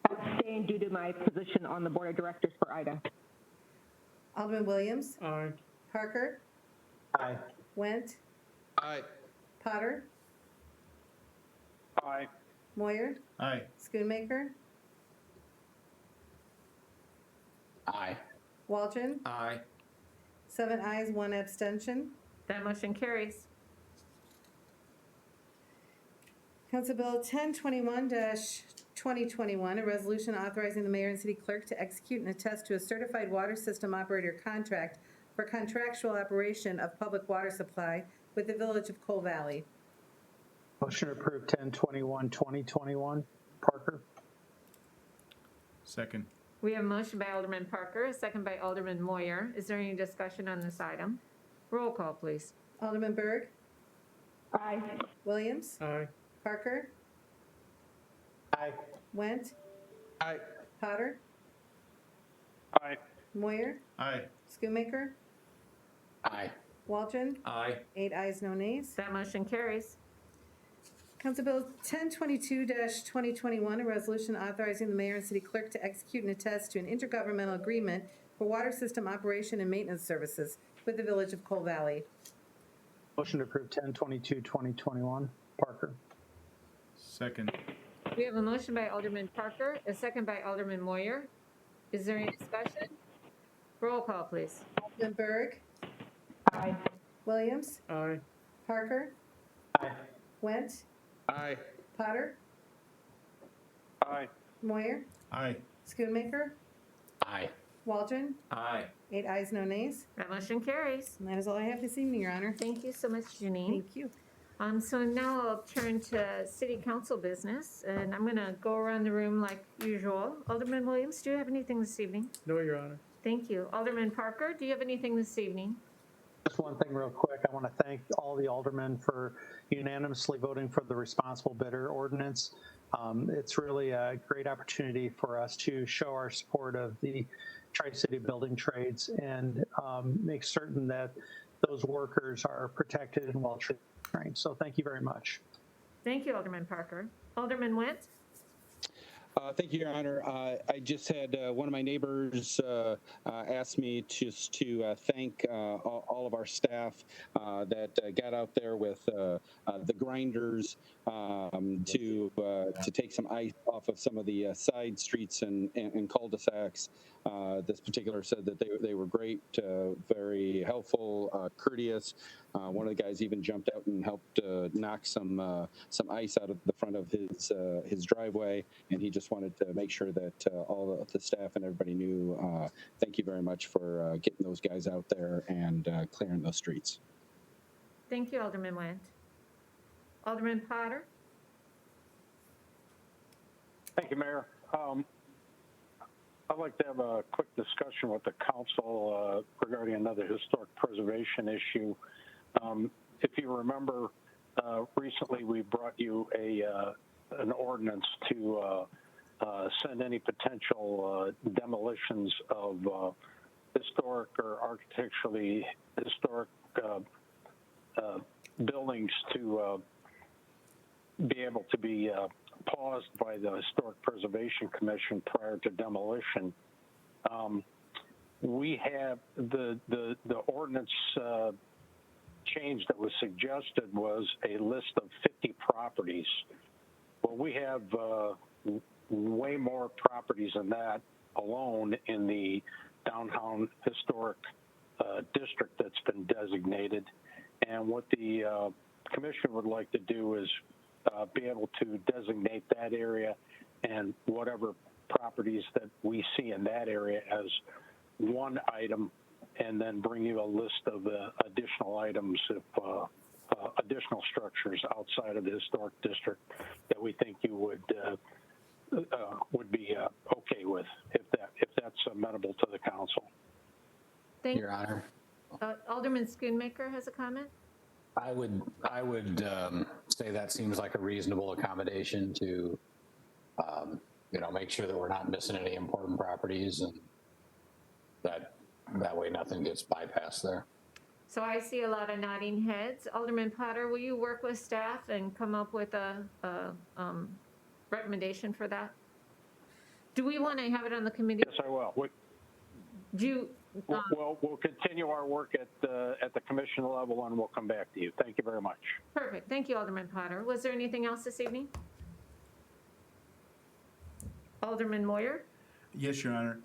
Abstain due to my position on the board of directors for IDA. Alderman Williams, Aye. Parker, Aye. Went, Aye. Potter, Aye. Moyer, Aye. Schoonmaker, Aye. Waldron. Aye. 7 ayes, 1 abstention. That motion carries. Council Bill 1021-2021, a resolution authorizing the mayor and city clerk to execute and attest to a certified water system operator contract for contractual operation of public water supply with the village of Cole Valley. Motion to approve 10-21-2021. Parker. Second. We have a motion by Alderman Parker, a second by Alderman Moyer. Is there any discussion on this item? Roll call, please. Alderman Berg, Aye. Williams, Aye. Parker, Aye. Went, Aye. Potter, Aye. Moyer, Aye. Schoonmaker, Aye. Waldron. Aye. 8 ayes, no nays. That motion carries. Council Bill 1022-2021, a resolution authorizing the mayor and city clerk to execute and attest to an intergovernmental agreement for water system operation and maintenance services with the village of Cole Valley. Motion to approve 10-22-2021. Parker. Second. We have a motion by Alderman Parker, a second by Alderman Moyer. Is there any discussion? Roll call, please. Alderman Berg, Aye. Williams, Aye. Parker, Aye. Went, Aye. Potter, Aye. Moyer, Aye. Schoonmaker, Aye. Waldron? Aye. 8 ayes, no nays. That motion carries. And that is all I have this evening, Your Honor. Thank you so much, Janine. Thank you. So now I'll turn to city council business, and I'm gonna go around the room like usual. Alderman Williams, do you have anything this evening? No, Your Honor. Thank you. Alderman Parker, do you have anything this evening? Just one thing real quick. I want to thank all the aldermen for unanimously voting for the responsible bidder ordinance. It's really a great opportunity for us to show our support of the Tri-City building trades and make certain that those workers are protected and well trained. So thank you very much. Thank you, Alderman Parker. Alderman Went? Thank you, Your Honor. I just had one of my neighbors ask me just to thank all of our staff that got out there with the grinders to take some ice off of some of the side streets and cul-de-sacs. This particular said that they were great, very helpful, courteous. One of the guys even jumped out and helped knock some ice out of the front of his driveway, and he just wanted to make sure that all the staff and everybody knew. Thank you very much for getting those guys out there and clearing those streets. Thank you, Alderman Went. Alderman Potter? Thank you, Mayor. I'd like to have a quick discussion with the council regarding another historic preservation issue. If you remember, recently we brought you an ordinance to send any potential demolitions of historic or architecturally historic buildings to be able to be paused by the Historic Preservation Commission prior to demolition. We have the ordinance change that was suggested was a list of 50 properties. Well, we have way more properties than that alone in the downtown historic district that's been designated. And what the commission would like to do is be able to designate that area and whatever properties that we see in that area as one item, and then bring you a list of additional items, if additional structures outside of the historic district that we think you would be okay with, if that's amenable to the council. Thank Your Honor. Alderman Schoonmaker has a comment. I would say that seems like a reasonable accommodation to, make sure that we're not missing any important properties, and that way nothing gets bypassed there. So I see a lot of nodding heads. Alderman Potter, will you work with staff and come up with a recommendation for that? Do we want to have it on the committee? Yes, I will. We'll continue our work at the commission level, and we'll come back to you. Thank you very much. Perfect. Thank you, Alderman Potter. Was there anything else this evening? Alderman Moyer? Yes, Your Honor.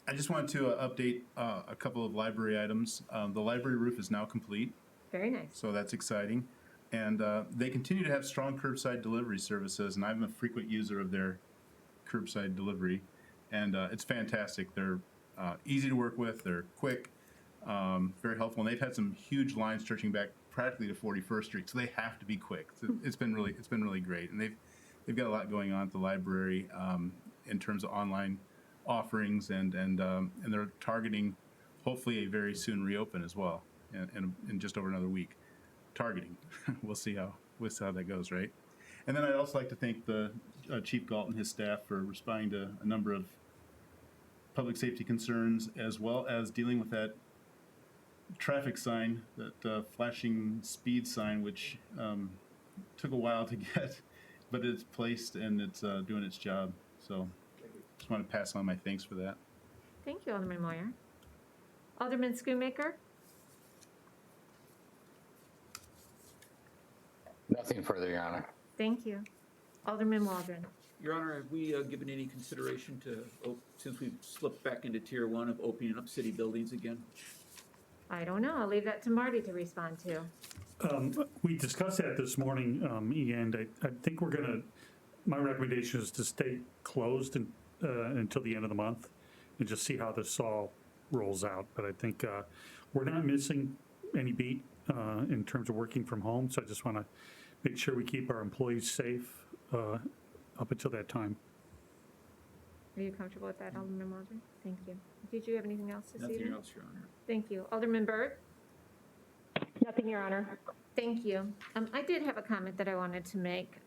I just wanted to update a couple of library items. The library roof is now complete. Very nice. So that's exciting. And they continue to have strong curbside delivery services, and I'm a frequent user of their curbside delivery. And it's fantastic. They're easy to work with. They're quick, very helpful. And they've had some huge lines stretching back practically to 41st Street, so they have to be quick. So it's been really great. And they've got a lot going on at the library in terms of online offerings, and they're targeting hopefully a very soon reopen as well, in just over another week. Targeting. We'll see how that goes, right? And then I'd also like to thank the Chief Galt and his staff for responding to a number of public safety concerns, as well as dealing with that traffic sign, that flashing speed sign, which took a while to get, but it's placed and it's doing its job. So just want to pass on my thanks for that. Thank you, Alderman Moyer. Alderman Schoonmaker? Nothing further, Your Honor. Thank you. Alderman Waldron? Your Honor, have we given any consideration to, since we've slipped back into tier 1, of opening up city buildings again? I don't know. I'll leave that to Marty to respond to. We discussed that this morning, and I think my recommendation is to stay closed until the end of the month, and just see how this all rolls out. But I think we're not missing any beat in terms of working from home, so I just want to make sure we keep our employees safe up until that time. Are you comfortable with that, Alderman Mulder? Thank you. Did you have anything else to say? Nothing else, Your Honor. Thank you. Alderman Byrd? Nothing, Your Honor. Thank you. I did have a comment that I wanted to make.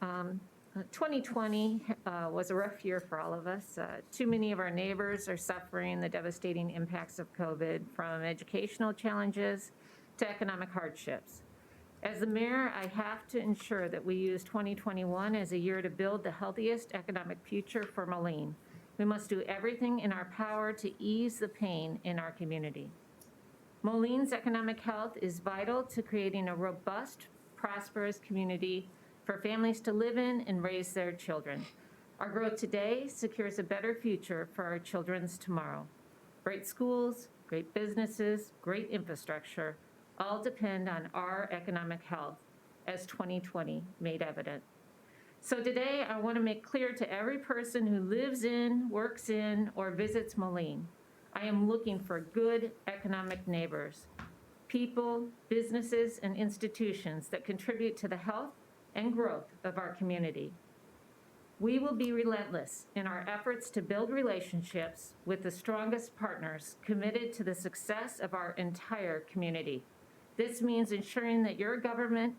2020 was a rough year for all of us. Too many of our neighbors are suffering the devastating impacts of COVID, from educational challenges to economic hardships. As the mayor, I have to ensure that we use 2021 as a year to build the healthiest economic future for Moline. We must do everything in our power to ease the pain in our community. Moline's economic health is vital to creating a robust, prosperous community for families to live in and raise their children. Our growth today secures a better future for our children's tomorrow. Great schools, great businesses, great infrastructure all depend on our economic health, as 2020 made evident. So today, I want to make clear to every person who lives in, works in, or visits Moline, I am looking for good economic neighbors, people, businesses, and institutions that contribute to the health and growth of our community. We will be relentless in our efforts to build relationships with the strongest partners committed to the success of our entire community. This means ensuring that your government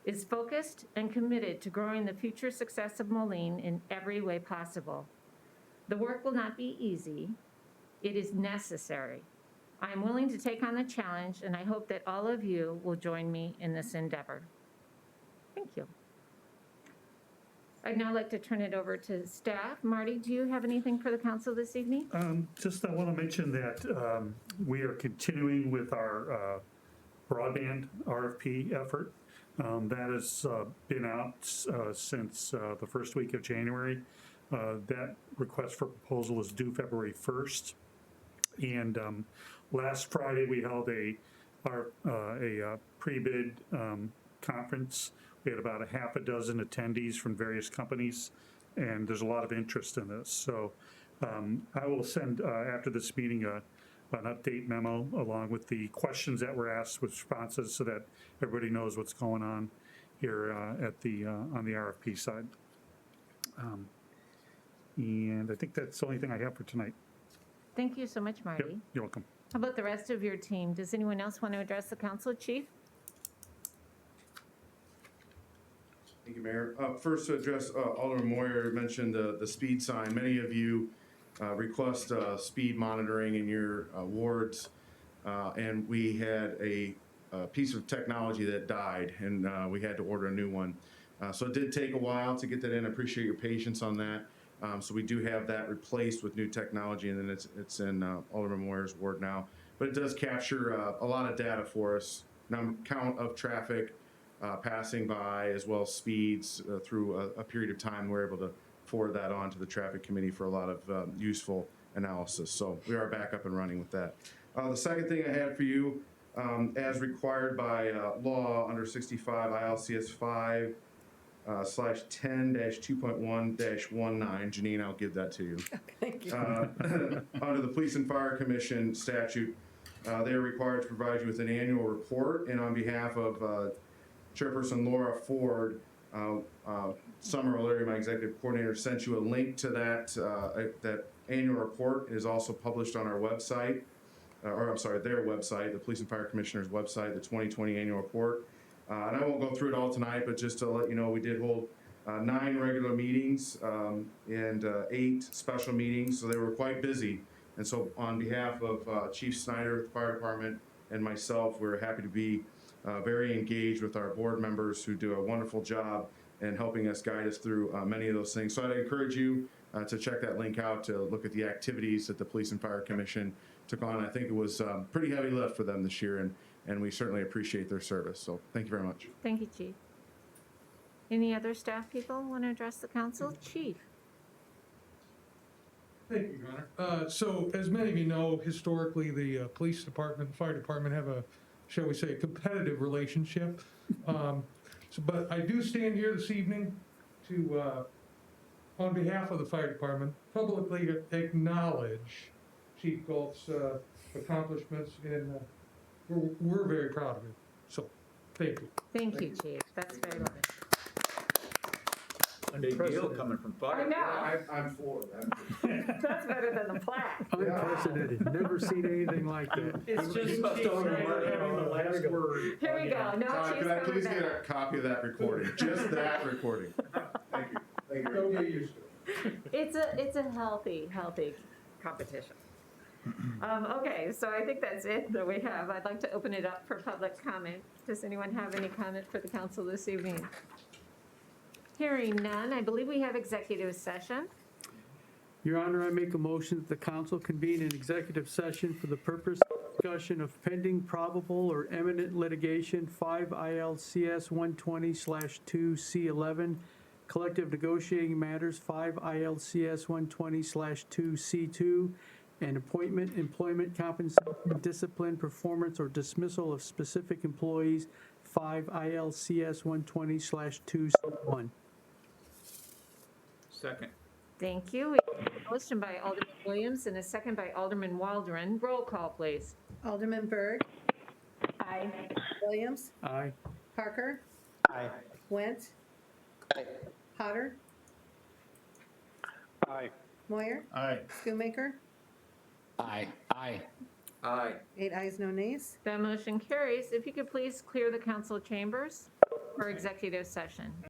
is focused and committed to growing the future success of Moline in every way possible. The work will not be easy. It is necessary. I am willing to take on the challenge, and I hope that all of you will join me in this endeavor. Thank you. I'd now like to turn it over to staff. Marty, do you have anything for the council this evening? Just I want to mention that we are continuing with our broadband RFP effort. That has been out since the first week of January. That request for proposal is due February 1st. And last Friday, we held a pre-bid conference. We had about a half a dozen attendees from various companies, and there's a lot of interest in this. So I will send, after this meeting, an update memo along with the questions that were asked with responses so that everybody knows what's going on here at the on the RFP side. And I think that's the only thing I have for tonight. Thank you so much, Marty. Yep, you're welcome. How about the rest of your team? Does anyone else want to address the council, Chief? Thank you, Mayor. First, to address Alderman Moyer mentioned the speed sign. Many of you request speed monitoring in your wards, and we had a piece of technology that died, and we had to order a new one. So it did take a while to get that in. I appreciate your patience on that. So we do have that replaced with new technology, and then it's in Alderman Moyer's ward now. But it does capture a lot of data for us, count of traffic passing by, as well as speeds through a period of time. We're able to forward that on to the traffic committee for a lot of useful analysis. So we are back up and running with that. The second thing I had for you, as required by law under 65 ILCS 5 /10-2.1-19, Janine, I'll give that to you. Thank you. Under the Police and Fire Commission statute, they are required to provide you with an annual report, and on behalf of Chairperson Laura Ford, Summer O'Leary, my executive coordinator, sent you a link to that annual report. It is also published on our website, their website, the Police and Fire Commissioner's website, the 2020 annual report. And I won't go through it all tonight, but just to let you know, we did hold 9 regular meetings and 8 special meetings, so they were quite busy. And so on behalf of Chief Snyder, the Fire Department, and myself, we're happy to be very engaged with our board members who do a wonderful job in helping us guide us through many of those things. So I'd encourage you to check that link out to look at the activities that the Police and Fire Commission took on. I think it was pretty heavy lift for them this year, and we certainly appreciate their service. So thank you very much. Thank you, Chief. Any other staff people want to address the council? Chief. Thank you, Your Honor. So as many of you know, historically, the police department and fire department have a, shall we say, a competitive relationship. But I do stand here this evening to, on behalf of the fire department, publicly acknowledge, Chief Galt's accomplishments, and we're very proud of him. So, thank you. Thank you, Chief. That's very much. Big deal coming from I fire. know. I'm floored. That's better than the plaque. Unprecedented, never seen anything like that. It's just You must Chief own it. having the last word. Here we go. No, Todd, Chief's could I coming please get back. a copy of that recording? Just that recording. Thank you. Thank you. Don't get used to it. It's a healthy competition. Okay, so I think that's it that we have. I'd like to open it up for public comment. Does anyone have any comment for the council this evening? Hearing none, I believe we have executive session. Your Honor, I make a motion that the council convene an executive session for the purpose of discussion of pending, probable, or imminent litigation, 5 ILCS 120/2C11, collective negotiating matters, 5 ILCS 120/2C2, and appointment, employment, compensation, discipline, performance, or dismissal of specific employees, 5 ILCS 120/2C1. Second. Thank you. We have a motion by Alderman Williams and a second by Alderman Waldron. Roll call, please. Alderman Berg, Aye. Williams, Aye. Parker, Aye. Went, Potter, Aye. Moyer, Aye. Schoonmaker. Aye. Aye. Aye. 8 ayes, no nays. That motion carries. If you could please clear the council chambers for executive session.